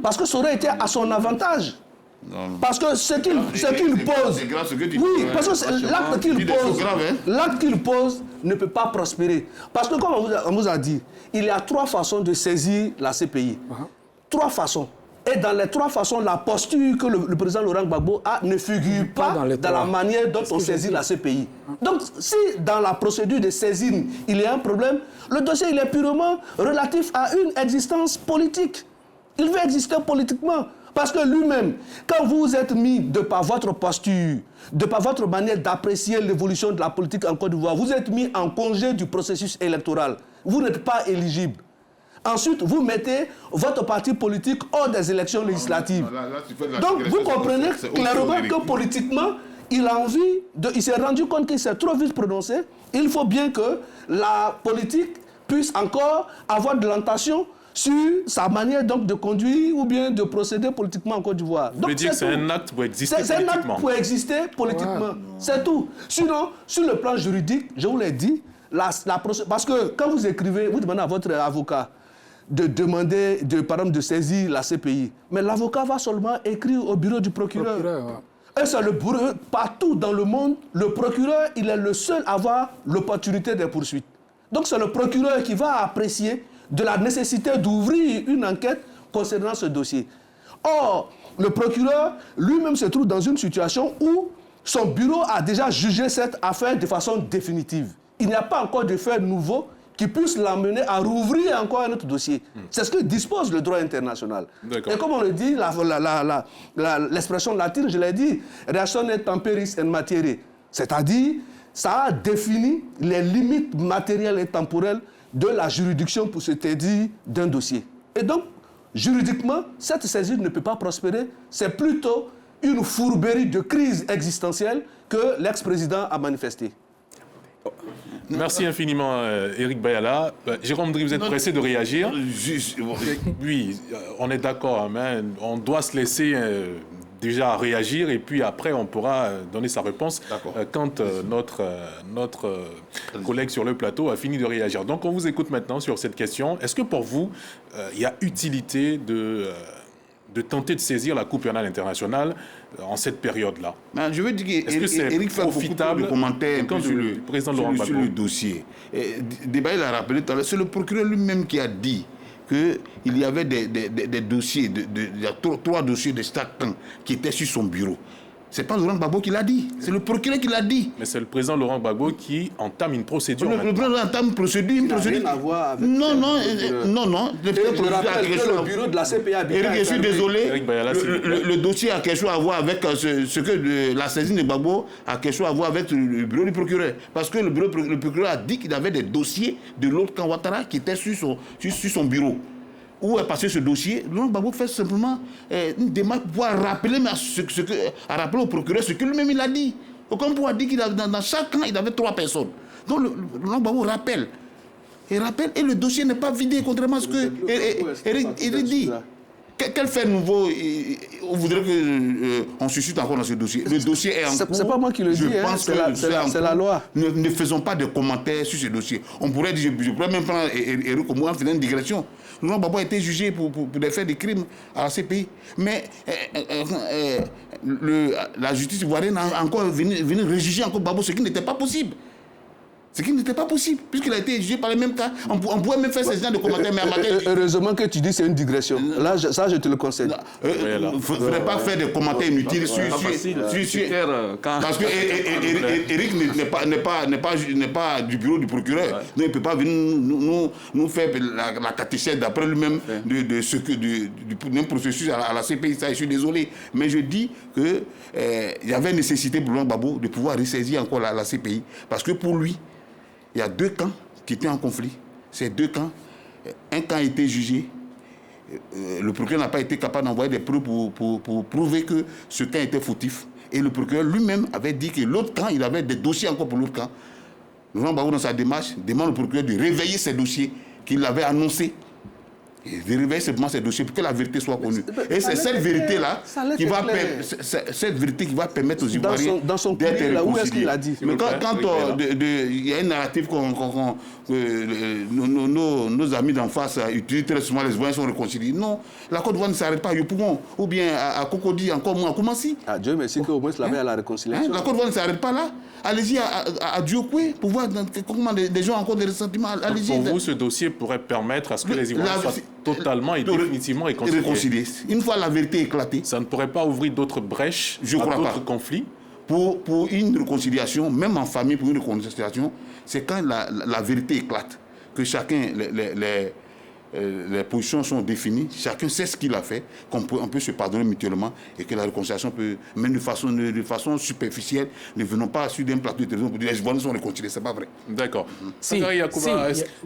Parce que ça aurait été à son avantage. Non. Parce que ce qu'il pose... C'est grave ce que tu dis. Oui, parce que l'acte qu'il pose ne peut pas prospérer. Parce que comme on vous a dit, il y a 3 façons de saisir la CPI. 3 façons. Et dans les 3 façons, la posture que le président Laurent Gbagbo a ne figure pas dans la manière dont on saisit la CPI. Donc, si dans la procédure de saisine, il y a un problème, le dossier il est purement relatif à une existence politique. Il veut exister politiquement. Parce que lui-même, quand vous êtes mis de par votre posture, de par votre manière d'apprécier l'évolution de la politique en Côte d'Ivoire, vous êtes mis en congé du processus électoral. Vous n'êtes pas éligible. Ensuite, vous mettez votre parti politique hors des élections législatives. Donc, vous comprenez clairement que politiquement, il s'est rendu compte qu'il s'est trop vite prononcé. Il faut bien que la politique puisse encore avoir de l'orientation sur sa manière donc de conduire ou bien de procéder politiquement en Côte d'Ivoire. Vous voulez dire que c'est un acte pour exister politiquement? C'est un acte pour exister politiquement. C'est tout. Sinon, sur le plan juridique, je vous l'ai dit, parce que quand vous écrivez, vous demandez à votre avocat de demander, par exemple, de saisir la CPI. Mais l'avocat va seulement écrire au bureau du procureur. Et c'est le bureau, partout dans le monde, le procureur, il est le seul à avoir l'opportunité des poursuites. Donc c'est le procureur qui va apprécier de la nécessité d'ouvrir une enquête concernant ce dossier. Or, le procureur lui-même se trouve dans une situation où son bureau a déjà jugé cette affaire de façon définitive. Il n'y a pas encore de faits nouveaux qui puissent l'amener à rouvrir encore un autre dossier. C'est ce que dispose le droit international. Et comme on le dit, l'expression latine, je l'ai dit, ratione temporis et materie. C'est-à-dire, ça a défini les limites matérielles et temporelles de la juridiction pour se saisir d'un dossier. Et donc, juridiquement, cette saisie ne peut pas prospérer. C'est plutôt une fourberie de crise existentielle que l'ex-président a manifestée. Merci infiniment, Éric Bayala. Jérôme Dri, vous êtes pressé de réagir? Oui, on est d'accord, mais on doit se laisser déjà réagir et puis après on pourra donner sa réponse quand notre collègue sur le plateau a fini de réagir. Donc on vous écoute maintenant sur cette question. Est-ce que pour vous, il y a utilité de tenter de saisir la Cour pénale internationale en cette période-là? Je veux dire qu'Éric fait beaucoup de commentaires sur le dossier. Débat, il a rappelé tout à l'heure, c'est le procureur lui-même qui a dit qu'il y avait des dossiers, il y a 3 dossiers de Staten qui étaient sur son bureau. C'est pas Laurent Gbagbo qui l'a dit, c'est le procureur qui l'a dit. Mais c'est le président Laurent Gbagbo qui entame une procédure. Le président entame une procédure. Rien à voir avec non. Je rappelle que le bureau de la CPI a Eric, je suis désolé. Eric Bayala, le dossier a quelque chose à voir avec ce que la saisine de Gbagbo a quelque chose à voir avec le bureau du procureur. Parce que le procureur a dit qu'il avait des dossiers de l'autre camp Ouattara qui étaient sur son bureau. Où est passé ce dossier? Laurent Gbagbo fait simplement une démarche pour pouvoir rappeler, rappeler au procureur ce que lui-même il a dit. Aucun pouvoir dit qu'il dans chaque camp, il avait 3 personnes. Donc Laurent Gbagbo rappelle. Et le dossier n'est pas vidé, contrairement à ce que Eric dit. Quel fait nouveau on voudrait qu'on suscite encore dans ce dossier? Le dossier est en cours. C'est pas moi qui le dis, c'est la loi. Ne faisons pas de commentaires sur ce dossier. On pourrait dire, je pourrais même prendre Eric au moins en faisant une digression. Laurent Gbagbo a été jugé pour des faits de crimes à ces pays. Mais la justice ivoirienne a encore venu rejuger encore Gbagbo, ce qui n'était pas possible. Ce qui n'était pas possible, puisqu'il a été jugé par les mêmes cas. On pouvait même faire ces gens de commentaires, mais heureusement que tu dis que c'est une digression. Là, ça, je te le conseille. Il ne faudrait pas faire des commentaires inutiles sur parce que Eric n'est pas du bureau du procureur. Donc, il ne peut pas venir nous faire la catéchèse d'après lui-même d'un processus à la CPI. Ça, je suis désolé. Mais je dis qu'il y avait nécessité pour Laurent Gbagbo de pouvoir ressaisir encore la CPI. Parce que pour lui, il y a 2 camps qui étaient en conflit. Ces 2 camps, un camp a été jugé. Le procureur n'a pas été capable d'envoyer des preuves pour prouver que ce camp était fautif. Et le procureur lui-même avait dit que l'autre camp, il avait des dossiers encore pour l'autre camp. Laurent Gbagbo, dans sa démarche, demande au procureur de réveiller ces dossiers qu'il avait annoncés. Et de réveiller simplement ces dossiers pour que la vérité soit connue. Et c'est cette vérité-là qui va permettre aux Ivoiriens d'être réconciliés. Où est-ce qu'il a dit? Mais quand il y a une narrative nos amis d'en face utilisent très souvent, les Ivoiriens sont réconciliés. Non, la Côte d'Ivoire ne s'arrête pas à Yopougon, ou bien à Cocody, encore moins à Koumassi. Dieu merci qu'au moins cela à la réconciliation. La Côte d'Ivoire ne s'arrête pas là. Allez-y à Diokoué pour voir comment des gens ont encore des ressentiments. Pour vous, ce dossier pourrait permettre à ce que les Ivoiriens soient totalement et définitivement réconciliés. Une fois la vérité éclatée. Ça ne pourrait pas ouvrir d'autres brèches à d'autres conflits? Pour une réconciliation, même en famille, pour une réconciliation, c'est quand la vérité éclate, que chacun, les positions sont définies, chacun sait ce qu'il a fait, on peut se pardonner mutuellement et que la réconciliation peut, même de façon superficielle, ne venons pas sur d'un plateau de télévision pour dire les Ivoiriens sont réconciliés, c'est pas vrai. D'accord.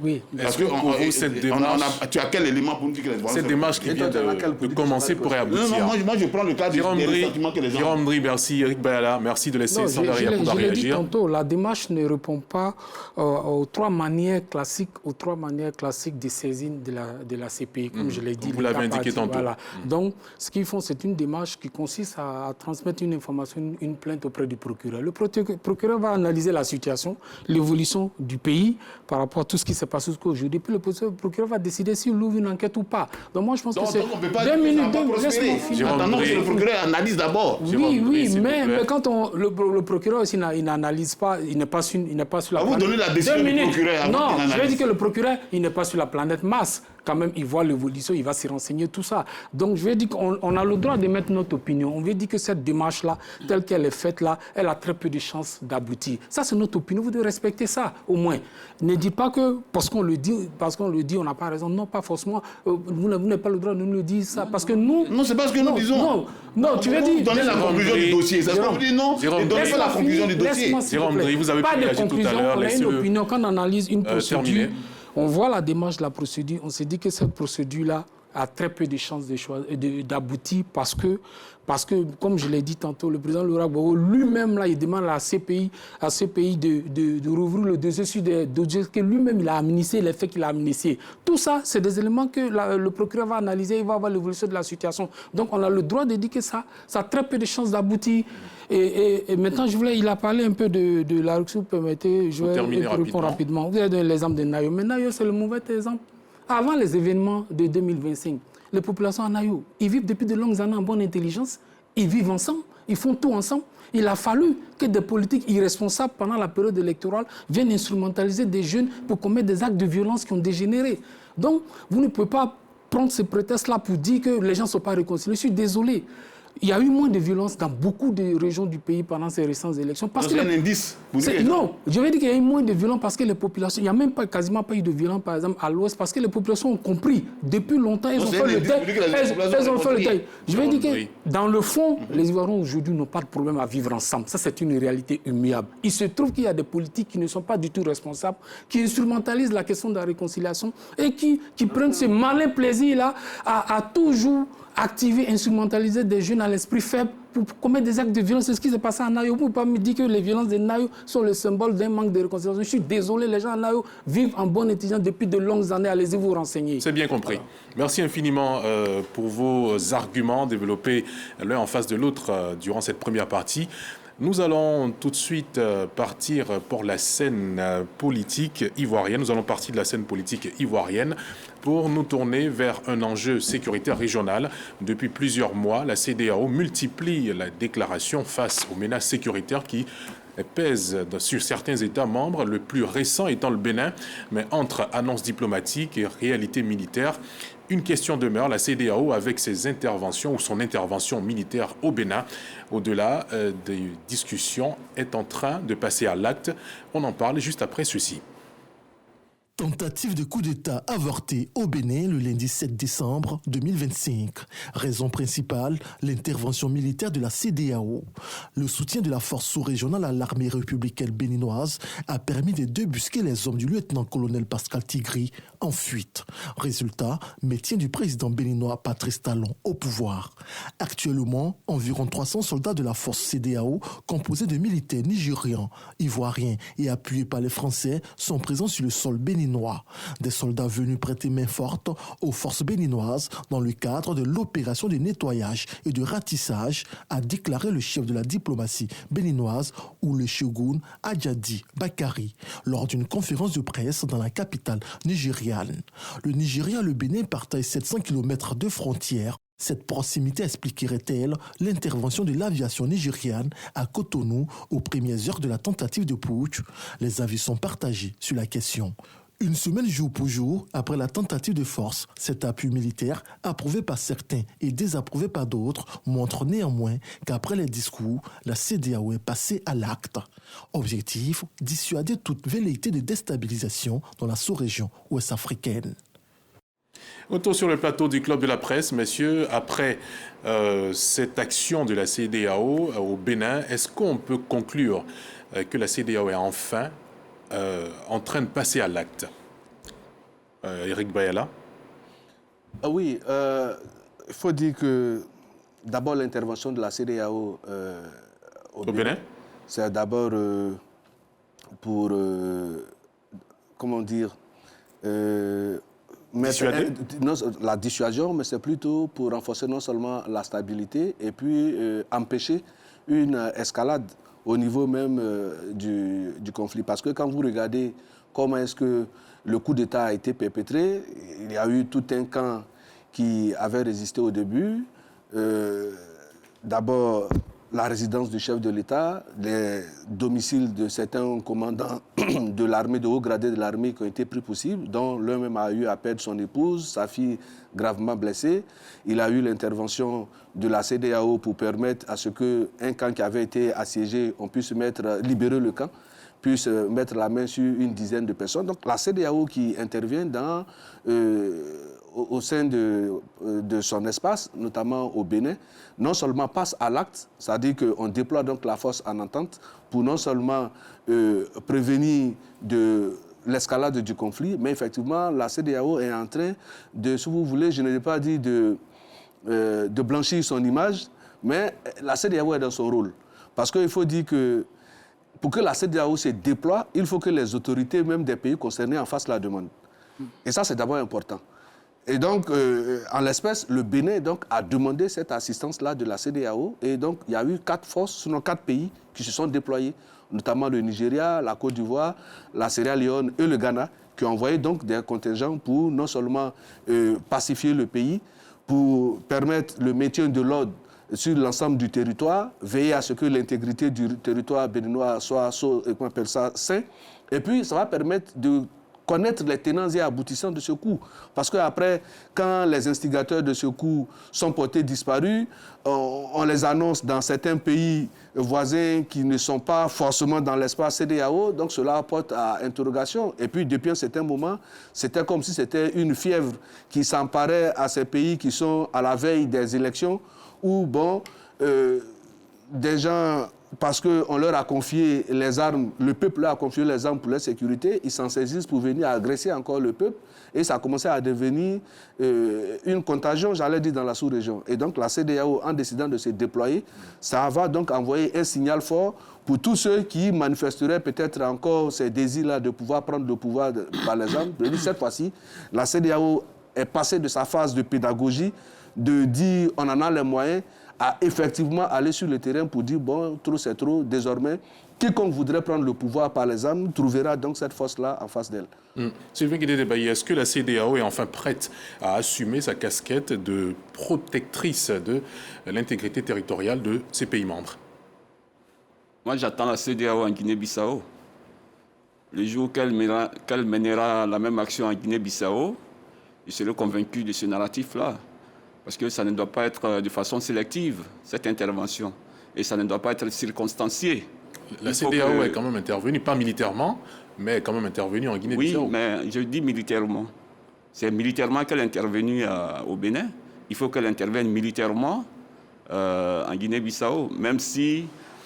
Oui. Est-ce que pour vous, cette démarche... Tu as quel élément pour nous dire que les Ivoiriens cette démarche qui vient de commencer pourrait aboutir? Non, moi je prends le cas des ressentiments que les gens... Jérôme Dri, merci. Eric Bayala, merci de laisser Sandra Yacoub réagir. Je l'ai dit tantôt, la démarche ne répond pas aux 3 manières classiques de saisine de la CPI, comme je l'ai dit. Vous l'avez indiqué tantôt. Voilà. Donc, ce qu'ils font, c'est une démarche qui consiste à transmettre une information, une plainte auprès du procureur. Le procureur va analyser la situation, l'évolution du pays par rapport à tout ce qui s'est passé jusqu'aujourd'hui. Puis le procureur va décider s'il ouvre une enquête ou pas. Donc, moi, je pense que c'est... on peut pas dire attendons que le procureur analyse d'abord. Oui, mais quand le procureur aussi il n'analyse pas, il n'est pas sur la planète. Vous donnez la décision du procureur. Non, je vais dire que le procureur, il n'est pas sur la planète Mars. Quand même, il voit l'évolution, il va s'y renseigner, tout ça. Donc, je vais dire qu'on a le droit de mettre notre opinion. On veut dire que cette démarche-là, telle qu'elle est faite là, elle a très peu de chances d'aboutir. Ça, c'est notre opinion. Vous devez respecter ça, au moins. Ne dites pas que, parce qu'on le dit, on n'a pas raison. Non, pas forcément. Vous n'avez pas le droit de nous le dire, ça. Parce que nous... Non, c'est pas ce que nous disons. Non, tu veux dire... Donnez la conclusion du dossier. Ça se peut vous dire non. Donnez pas la conclusion du dossier. Jérôme Dri, vous avez pu réagir tout à l'heure. On a une opinion. Quand on analyse une procédure... On voit la démarche de la procédure, on s'est dit que cette procédure-là a très peu de chances d'aboutir parce que, comme je l'ai dit tantôt, le président Laurent Gbagbo lui-même, là, il demande à la CPI de rouvrir le dossier sur des dossiers que lui-même il a amnistié, les faits qu'il a amnistiés. Tout ça, c'est des éléments que le procureur va analyser, il va voir l'évolution de la situation. Donc on a le droit de dire que ça a très peu de chances d'aboutir. Et maintenant, il a parlé un peu de la rue, si vous permettez, je vais répondre rapidement. Vous avez donné l'exemple de Nayo, mais Nayo, c'est le mauvais exemple. Avant les événements de 2025, les populations à Nayo, ils vivent depuis de longues années en bonne intelligence, ils vivent ensemble, ils font tout ensemble. Il a fallu que des politiques irresponsables pendant la période électorale viennent instrumentaliser des jeunes pour commettre des actes de violence qui ont dégénéré. Donc, vous ne pouvez pas prendre ce prétexte-là pour dire que les gens ne sont pas réconciliés. Je suis désolé. il y a eu moins de violence dans beaucoup de régions du pays pendant ces récentes élections. Parce c'est un indice. Non, je vais dire qu'il y a eu moins de violence parce que les populations... Il n'y a même pas, quasiment pas eu de violence, par exemple, à l'Ouest, parce que les populations ont compris. Depuis longtemps, ils ont fait le deuil. Elles ont fait le deuil. Je vais dire que, dans le fond, les Ivoiriens aujourd'hui n'ont pas de problème à vivre ensemble. Ça, c'est une réalité immuable. Il se trouve qu'il y a des politiques qui ne sont pas du tout responsables, qui instrumentalisent la question de la réconciliation et qui prennent ce malin plaisir-là à toujours activer, instrumentaliser des jeunes à l'esprit faible pour commettre des actes de violence. C'est ce qui s'est passé à Nayo. Vous ne pouvez pas me dire que les violences de Nayo sont le symbole d'un manque de réconciliation. Je suis désolé, les gens à Nayo vivent en bon étudiant depuis de longues années. Allez-y vous renseigner. C'est bien compris. Voilà. Merci infiniment pour vos arguments développés l'un en face de l'autre durant cette première partie. Nous allons tout de suite partir pour la scène politique ivoirienne. Nous allons partir de la scène politique ivoirienne pour nous tourner vers un enjeu sécuritaire régional. Depuis plusieurs mois, la CEDEAO multiplie la déclaration face aux menaces sécuritaires qui pèsent sur certains États membres, le plus récent étant le Bénin. Mais entre annonces diplomatiques et réalité militaire, une question demeure, la CEDEAO avec ses interventions ou son intervention militaire au Bénin, au-delà des discussions, est en train de passer à l'acte. On en parle juste après ceci. Tentative de coup d'État avortée au Bénin le lundi 7 décembre 2025. Raison principale, l'intervention militaire de la CEDEAO. Le soutien de la force sous-régionale à l'armée républicaine béninoise a permis de débusquer les hommes du lieutenant-colonel Pascal Tigri en fuite. Résultat, maintien du président béninois Patrice Talon au pouvoir. Actuellement, environ 300 soldats de la force CEDEAO, composés de militaires nigérians, ivoiriens et appuyés par les Français, sont présents sur le sol béninois. Des soldats venus prêter main forte aux forces béninoises dans le cadre de l'opération de nettoyage et de ratissage, a déclaré le chef de la diplomatie béninoise ou le shogun Adjadi Bakari lors d'une conférence de presse dans la capitale nigériane. Le Nigeria et le Bénin partagent 700 km de frontières. Cette proximité expliquerait-elle l'intervention de l'aviation nigériane à Cotonou aux premières heures de la tentative de putsch? Les avis sont partagés sur la question. Une semaine jour pour jour après la tentative de force, cet appui militaire, approuvé par certains et désapprouvé par d'autres, montre néanmoins qu'après les discours, la CEDEAO est passée à l'acte. Objectif, dissuader toute velléité de déstabilisation dans la sous-région ouest africaine. Retour sur le plateau du Club de la Presse, messieurs. Après cette action de la CEDEAO au Bénin, est-ce qu'on peut conclure que la CEDEAO est enfin en train de passer à l'acte? Eric Bayala. Oui, il faut dire que d'abord l'intervention de la CEDEAO au Bénin, c'est d'abord pour, comment dire, la dissuasion, mais c'est plutôt pour renforcer non seulement la stabilité et puis empêcher une escalade au niveau même du conflit. Parce que quand vous regardez comment est-ce que le coup d'État a été perpétré, il y a eu tout un camp qui avait résisté au début. D'abord, la résidence du chef de l'État, les domiciles de certains commandants de l'armée, de haut gradés de l'armée qui ont été pris pour cible, dont l'un même a eu à perdre son épouse, sa fille gravement blessée. Il a eu l'intervention de la CEDEAO pour permettre à ce qu'un camp qui avait été assiégé, on puisse libérer le camp, puisse mettre la main sur une dizaine de personnes. Donc la CEDEAO qui intervient au sein de son espace, notamment au Bénin, non seulement passe à l'acte, c'est-à-dire qu'on déploie donc la force en entente pour non seulement prévenir de l'escalade du conflit, mais effectivement, la CEDEAO est en train de, si vous voulez, je ne vais pas dire de blanchir son image, mais la CEDEAO est dans son rôle. Parce qu'il faut dire que pour que la CEDEAO se déploie, il faut que les autorités, même des pays concernés, en fassent la demande. Et ça, c'est d'abord important. Et donc, en l'espèce, le Bénin donc, a demandé cette assistance-là de la CEDEAO. Et donc, il y a eu 4 pays qui se sont déployés, notamment le Nigeria, la Côte d'Ivoire, la Sierra Leone et le Ghana, qui ont envoyé donc des contingents pour non seulement pacifier le pays, pour permettre le maintien de l'ordre sur l'ensemble du territoire, veiller à ce que l'intégrité du territoire béninois soit sain. Et puis, ça va permettre de connaître les tenants et aboutissants de ce coup. Parce qu'après, quand les instigateurs de ce coup sont portés disparus, on les annonce dans certains pays voisins qui ne sont pas forcément dans l'espace CEDEAO, donc cela porte à interrogation. Et puis, depuis un certain moment, c'était comme si c'était une fièvre qui s'emparait à ces pays qui sont à la veille des élections, où, des gens, parce qu'on leur a confié les armes, le peuple leur a confié les armes pour leur sécurité, ils s'en saisissent pour venir agresser encore le peuple. Et ça a commencé à devenir une contagion, j'allais dire, dans la sous-région. Et donc la CEDEAO, en décidant de se déployer, ça va donc envoyer un signal fort pour tous ceux qui manifesteraient peut-être encore ces désirs-là de pouvoir prendre le pouvoir par les armes. Cette fois-ci, la CEDEAO est passée de sa phase de pédagogie, de dire on en a les moyens, à effectivement aller sur le terrain pour dire bon, trop c'est trop, désormais, quiconque voudrait prendre le pouvoir par les armes trouvera donc cette force-là en face d'elle. Sylvain Guédé-Debailly, est-ce que la CEDEAO est enfin prête à assumer sa casquette de protectrice de l'intégrité territoriale de ses pays membres? Moi, j'attends la CEDEAO en Guinée-Bissau. Le jour qu'elle mènera la même action en Guinée-Bissau, je serai convaincu de ce narratif-là. Parce que ça ne doit pas être de façon sélective, cette intervention. Et ça ne doit pas être circonstancié. La CEDEAO est quand même intervenue, pas militairement, mais quand même intervenue en Guinée-Bissau. Oui, mais je dis militairement. C'est militairement qu'elle est intervenue au Bénin. Il faut qu'elle intervienne militairement en Guinée-Bissau. Même si,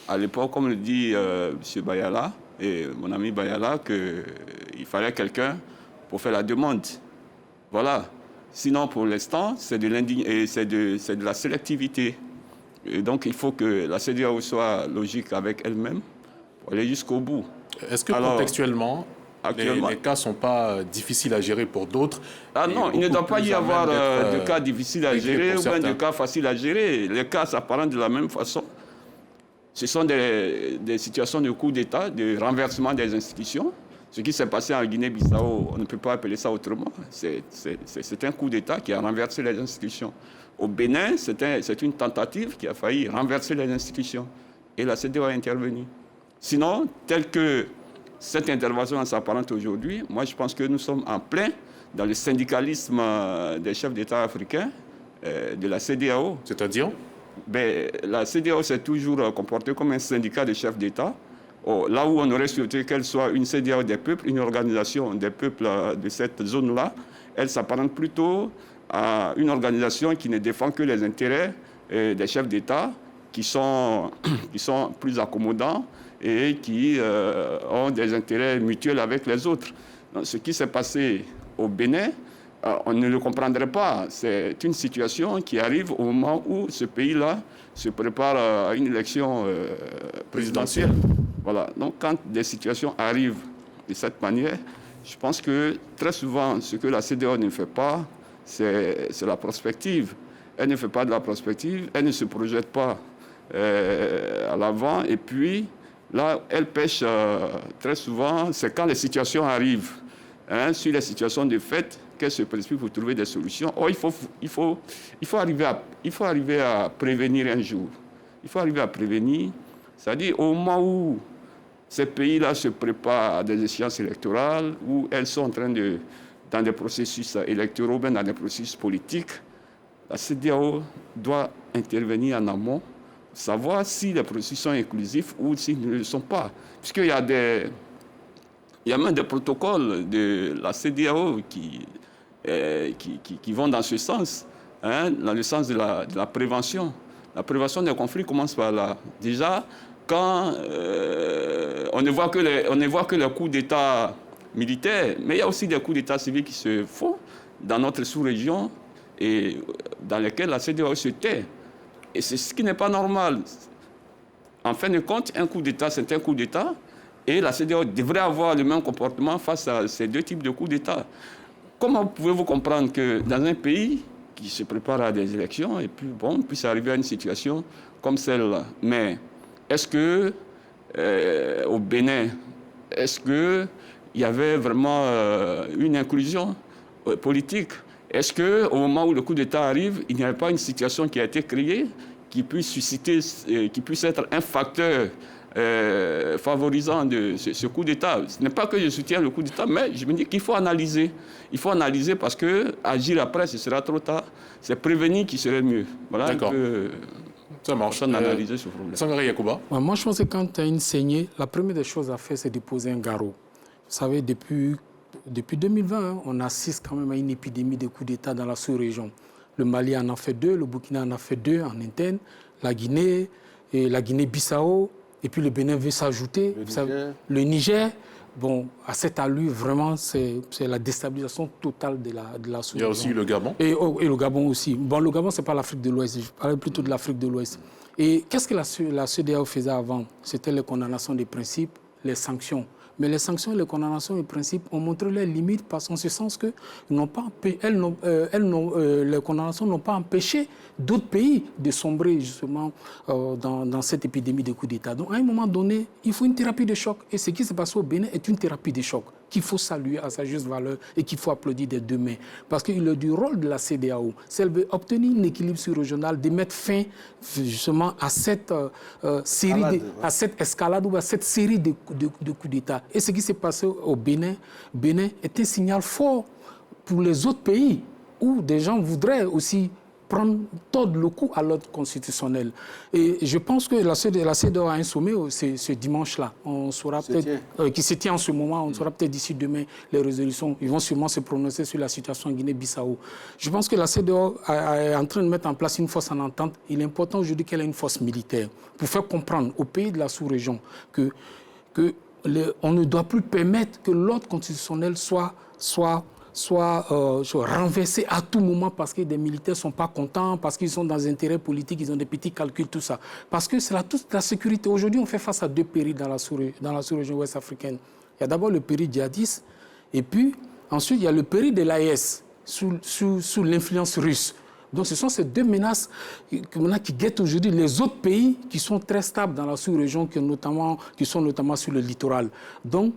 à l'époque, comme le dit M. Bayala, et mon ami Bayala, qu'il fallait quelqu'un pour faire la demande. Voilà. Sinon, pour l'instant, c'est de la sélectivité. Et donc, il faut que la CEDEAO soit logique avec elle-même pour aller jusqu'au bout. Est-ce que contextuellement, les cas ne sont pas difficiles à gérer pour d'autres? Ah non, il ne doit pas y avoir de cas difficiles à gérer ou bien de cas faciles à gérer. Les cas s'apparentent de la même façon. Ce sont des situations de coup d'État, de renversement des institutions. Ce qui s'est passé en Guinée-Bissau, on ne peut pas appeler ça autrement. C'est un coup d'État qui a renversé les institutions. Au Bénin, c'est une tentative qui a failli renverser les institutions. Et la CEDEAO a intervenu. Sinon, tel que cette intervention s'apparente aujourd'hui, moi je pense que nous sommes en plein dans le syndicalisme des chefs d'État africains, de la CEDEAO. C'est-à-dire? La CEDEAO s'est toujours comportée comme un syndicat de chefs d'État. Là où on aurait souhaité qu'elle soit une CEDEAO des peuples, une organisation des peuples de cette zone-là, elle s'apparente plutôt à une organisation qui ne défend que les intérêts des chefs d'État qui sont plus accommodants et qui ont des intérêts mutuels avec les autres. Donc, ce qui s'est passé au Bénin, on ne le comprendrait pas. C'est une situation qui arrive au moment où ce pays-là se prépare à une élection présidentielle. Voilà. Donc, quand des situations arrivent de cette manière, je pense que très souvent, ce que la CEDEAO ne fait pas, c'est la prospective. Elle ne fait pas de la prospective, elle ne se projette pas à l'avant. Et puis, là, elle pêche très souvent, c'est quand les situations arrivent. Sur les situations de fait, qu'elle se précipite pour trouver des solutions. Il faut arriver à prévenir un jour. Il faut arriver à prévenir. C'est-à-dire, au moment où ces pays-là se préparent à des échéances électorales, où elles sont en train dans des processus électoraux, même dans des processus politiques, la CEDEAO doit intervenir en amont, savoir si les processus sont inclusifs ou s'ils ne le sont pas. Puisqu'il y a même des protocoles de la CEDEAO qui vont dans ce sens, dans le sens de la prévention. La prévention des conflits commence par là. Déjà, quand on ne voit que les coups d'État militaires, mais il y a aussi des coups d'État civils qui se font dans notre sous-région et dans lesquels la CEDEAO se tait. Et c'est ce qui n'est pas normal. En fin de compte, un coup d'État, c'est un coup d'État, et la CEDEAO devrait avoir le même comportement face à ces deux types de coups d'État. Comment pouvez-vous comprendre que dans un pays qui se prépare à des élections, et puis on puisse arriver à une situation comme celle-là? Mais est-ce que au Bénin, est-ce qu'il y avait vraiment une inclusion politique? Est-ce qu'au moment où le coup d'État arrive, il n'y avait pas une situation qui a été créée qui puisse susciter, qui puisse être un facteur favorisant ce coup d'État. Ce n'est pas que je soutiens le coup d'État, mais je me dis qu'il faut analyser. Il faut analyser parce que agir après, ce sera trop tard. C'est prévenir qui serait mieux. Voilà. D'accord. Ça marche. Analyser ce problème. Sangaré Yacouba. Moi, je pense que quand tu as une saignée, la première des choses à faire, c'est de poser un garrot. Vous savez, depuis 2020, on assiste quand même à une épidémie de coups d'État dans la sous-région. Le Mali en a fait 2, le Burkina en a fait 2 en interne, la Guinée-Bissau, et puis le Bénin veut s'ajouter. Le Niger. Bon, à cette allure, vraiment, c'est la déstabilisation totale de la sous-région. Il y a aussi le Gabon. Et le Gabon aussi. Bon, le Gabon, ce n'est pas l'Afrique de l'Ouest. Je parlais plutôt de l'Afrique de l'Ouest. Et qu'est-ce que la CEDEAO faisait avant? C'était les condamnations des principes, les sanctions. Mais les sanctions, les condamnations et les principes ont montré leurs limites parce qu'en ce sens que les condamnations n'ont pas empêché d'autres pays de sombrer justement dans cette épidémie de coups d'État. Donc à un moment donné, il faut une thérapie de choc. Et ce qui s'est passé au Bénin est une thérapie de choc qu'il faut saluer à sa juste valeur et qu'il faut applaudir des deux mains. Parce qu'il est du rôle de la CEDEAO, si elle veut obtenir un équilibre sous-régional, de mettre fin justement à cette à cette escalade ou à cette série de coups d'État. Et ce qui s'est passé au Bénin est un signal fort pour les autres pays où des gens voudraient aussi tordre le cou à l'ordre constitutionnel. Et je pense que la CEDEAO a un sommet ce dimanche-là. On saura peut-être, qui se tient en ce moment, on saura peut-être d'ici demain les résolutions. Ils vont sûrement se prononcer sur la situation en Guinée-Bissau. Je pense que la CEDEAO est en train de mettre en place une force en entente. Il est important aujourd'hui qu'elle ait une force militaire pour faire comprendre aux pays de la sous-région que on ne doit plus permettre que l'ordre constitutionnel soit renversé à tout moment parce que des militaires ne sont pas contents, parce qu'ils sont dans des intérêts politiques, ils ont des petits calculs, tout ça. Parce que c'est toute la sécurité. Aujourd'hui, on fait face à 2 périls dans la sous-région ouest africaine. Il y a d'abord le péril djihadiste, et puis ensuite il y a le péril de l'AES sous l'influence russe. Donc ce sont ces 2 menaces qui guettent aujourd'hui les autres pays qui sont très stables dans la sous-région, qui sont notamment sur le littoral. Donc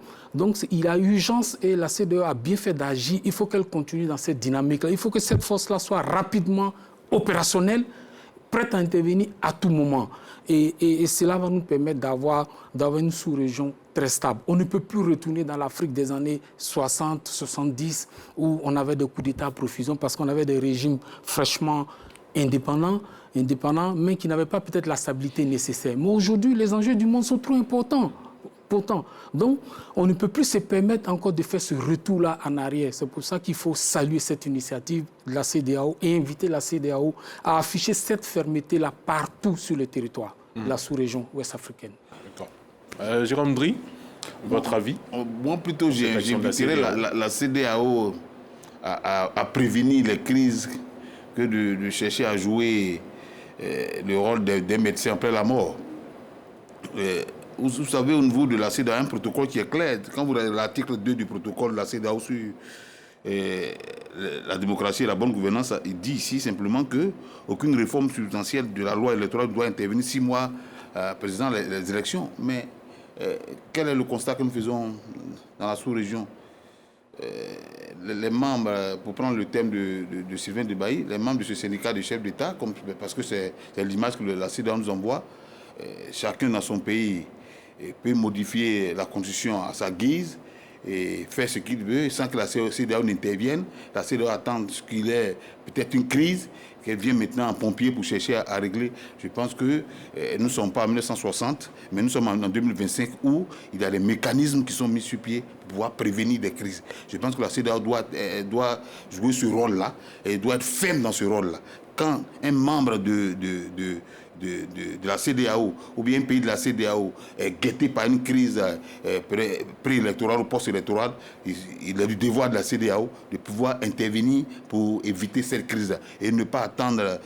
il y a urgence et la CEDEAO a bien fait d'agir. Il faut qu'elle continue dans cette dynamique-là. Il faut que cette force-là soit rapidement opérationnelle, prête à intervenir à tout moment. Et cela va nous permettre d'avoir une sous-région très stable. On ne peut plus retourner dans l'Afrique des années 60, 70, où on avait des coups d'État à profusion parce qu'on avait des régimes fraîchement indépendants, mais qui n'avaient pas peut-être la stabilité nécessaire. Mais aujourd'hui, les enjeux du monde sont trop importants. Donc, on ne peut plus se permettre encore de faire ce retour-là en arrière. C'est pour ça qu'il faut saluer cette initiative de la CEDEAO et inviter la CEDEAO à afficher cette fermeté-là partout sur le territoire de la sous-région ouest-africaine. D'accord. Jérôme Dri, votre avis? Moi, plutôt, j'inviterais la CEDEAO à prévenir les crises que de chercher à jouer le rôle des médecins après la mort. Vous savez, au niveau de la CEDEAO, un protocole qui est clair. Quand vous avez l'article 2 du protocole de la CEDEAO sur la démocratie et la bonne gouvernance, il dit ici simplement qu'aucune réforme substantielle de la loi électorale doit intervenir 6 mois précédant les élections. Mais quel est le constat que nous faisons dans la sous-région? Les membres, pour prendre le thème de Sylvain Debailly, les membres de ce syndicat de chefs d'État, parce que c'est l'image que la CEDEAO nous envoie, chacun dans son pays peut modifier la constitution à sa guise et faire ce qu'il veut sans que la CEDEAO n'intervienne. La CEDEAO attend ce qu'il est peut-être une crise, qu'elle vienne maintenant en pompier pour chercher à régler. Je pense que nous ne sommes pas en 1960, mais nous sommes en 2025 où il y a des mécanismes qui sont mis sur pied pour pouvoir prévenir des crises. Je pense que la CEDEAO doit jouer ce rôle-là et doit être ferme dans ce rôle-là. Quand un membre de la CEDEAO ou bien un pays de la CEDEAO est guetté par une crise préélectorale ou post-électorale, il a du devoir de la CEDEAO de pouvoir intervenir pour éviter cette crise et ne pas attendre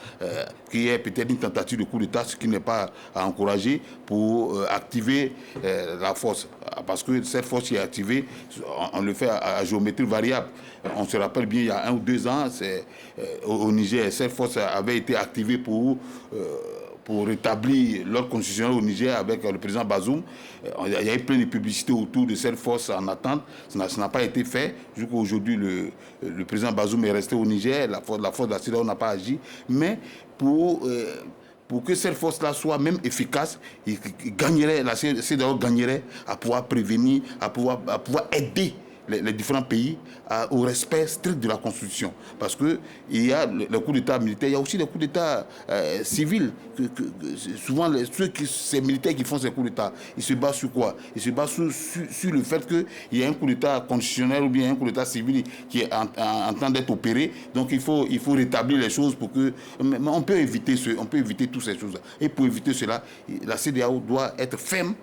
qu'il y ait peut-être une tentative de coup d'État, ce qui n'est pas à encourager, pour activer la force. Parce que cette force qui est activée, on le fait à géométrie variable. On se rappelle bien, il y a 1 ou 2 ans, au Niger, cette force avait été activée pour rétablir l'ordre constitutionnel au Niger avec le président Bazoum. Il y a eu plein de publicités autour de cette force en attente. Ça n'a pas été fait. Jusqu'à aujourd'hui, le président Bazoum est resté au Niger. La force de la CEDEAO n'a pas agi. Mais pour pour que cette force-là soit même efficace, il gagnerait, la CEDEAO gagnerait à pouvoir prévenir, à pouvoir aider les différents pays au respect strict de la Constitution. Parce qu'il y a le coup d'État militaire, il y a aussi les coups d'État civils. Souvent, ces militaires qui font ces coups d'État, ils se basent sur quoi? Ils se basent sur le fait qu'il y a un coup d'État constitutionnel ou bien un coup d'État civil qui est en train d'être opéré. Donc il faut rétablir les choses pour que... Mais on peut éviter toutes ces choses-là. Et pour éviter cela, la CEDEAO doit être ferme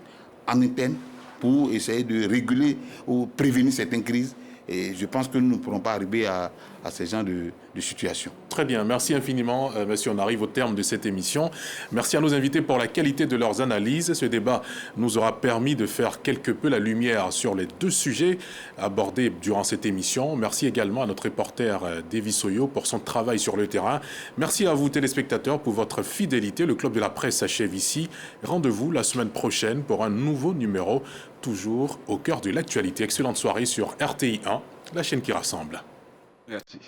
en interne pour essayer de réguler ou prévenir certaines crises. Et je pense que nous ne pourrons pas arriver à ce genre de situation. Très bien, merci infiniment, monsieur. On arrive au terme de cette émission. Merci à nos invités pour la qualité de leurs analyses. Ce débat nous aura permis de faire quelque peu la lumière sur les deux sujets abordés durant cette émission. Merci également à notre reporter Davy Soyo pour son travail sur le terrain. Merci à vous, téléspectateurs, pour votre fidélité. Le Club de la Presse s'achève ici. Rendez-vous la semaine prochaine pour un nouveau numéro, toujours au cœur de l'actualité. Excellente soirée sur RTI 1, la chaîne qui rassemble. Merci.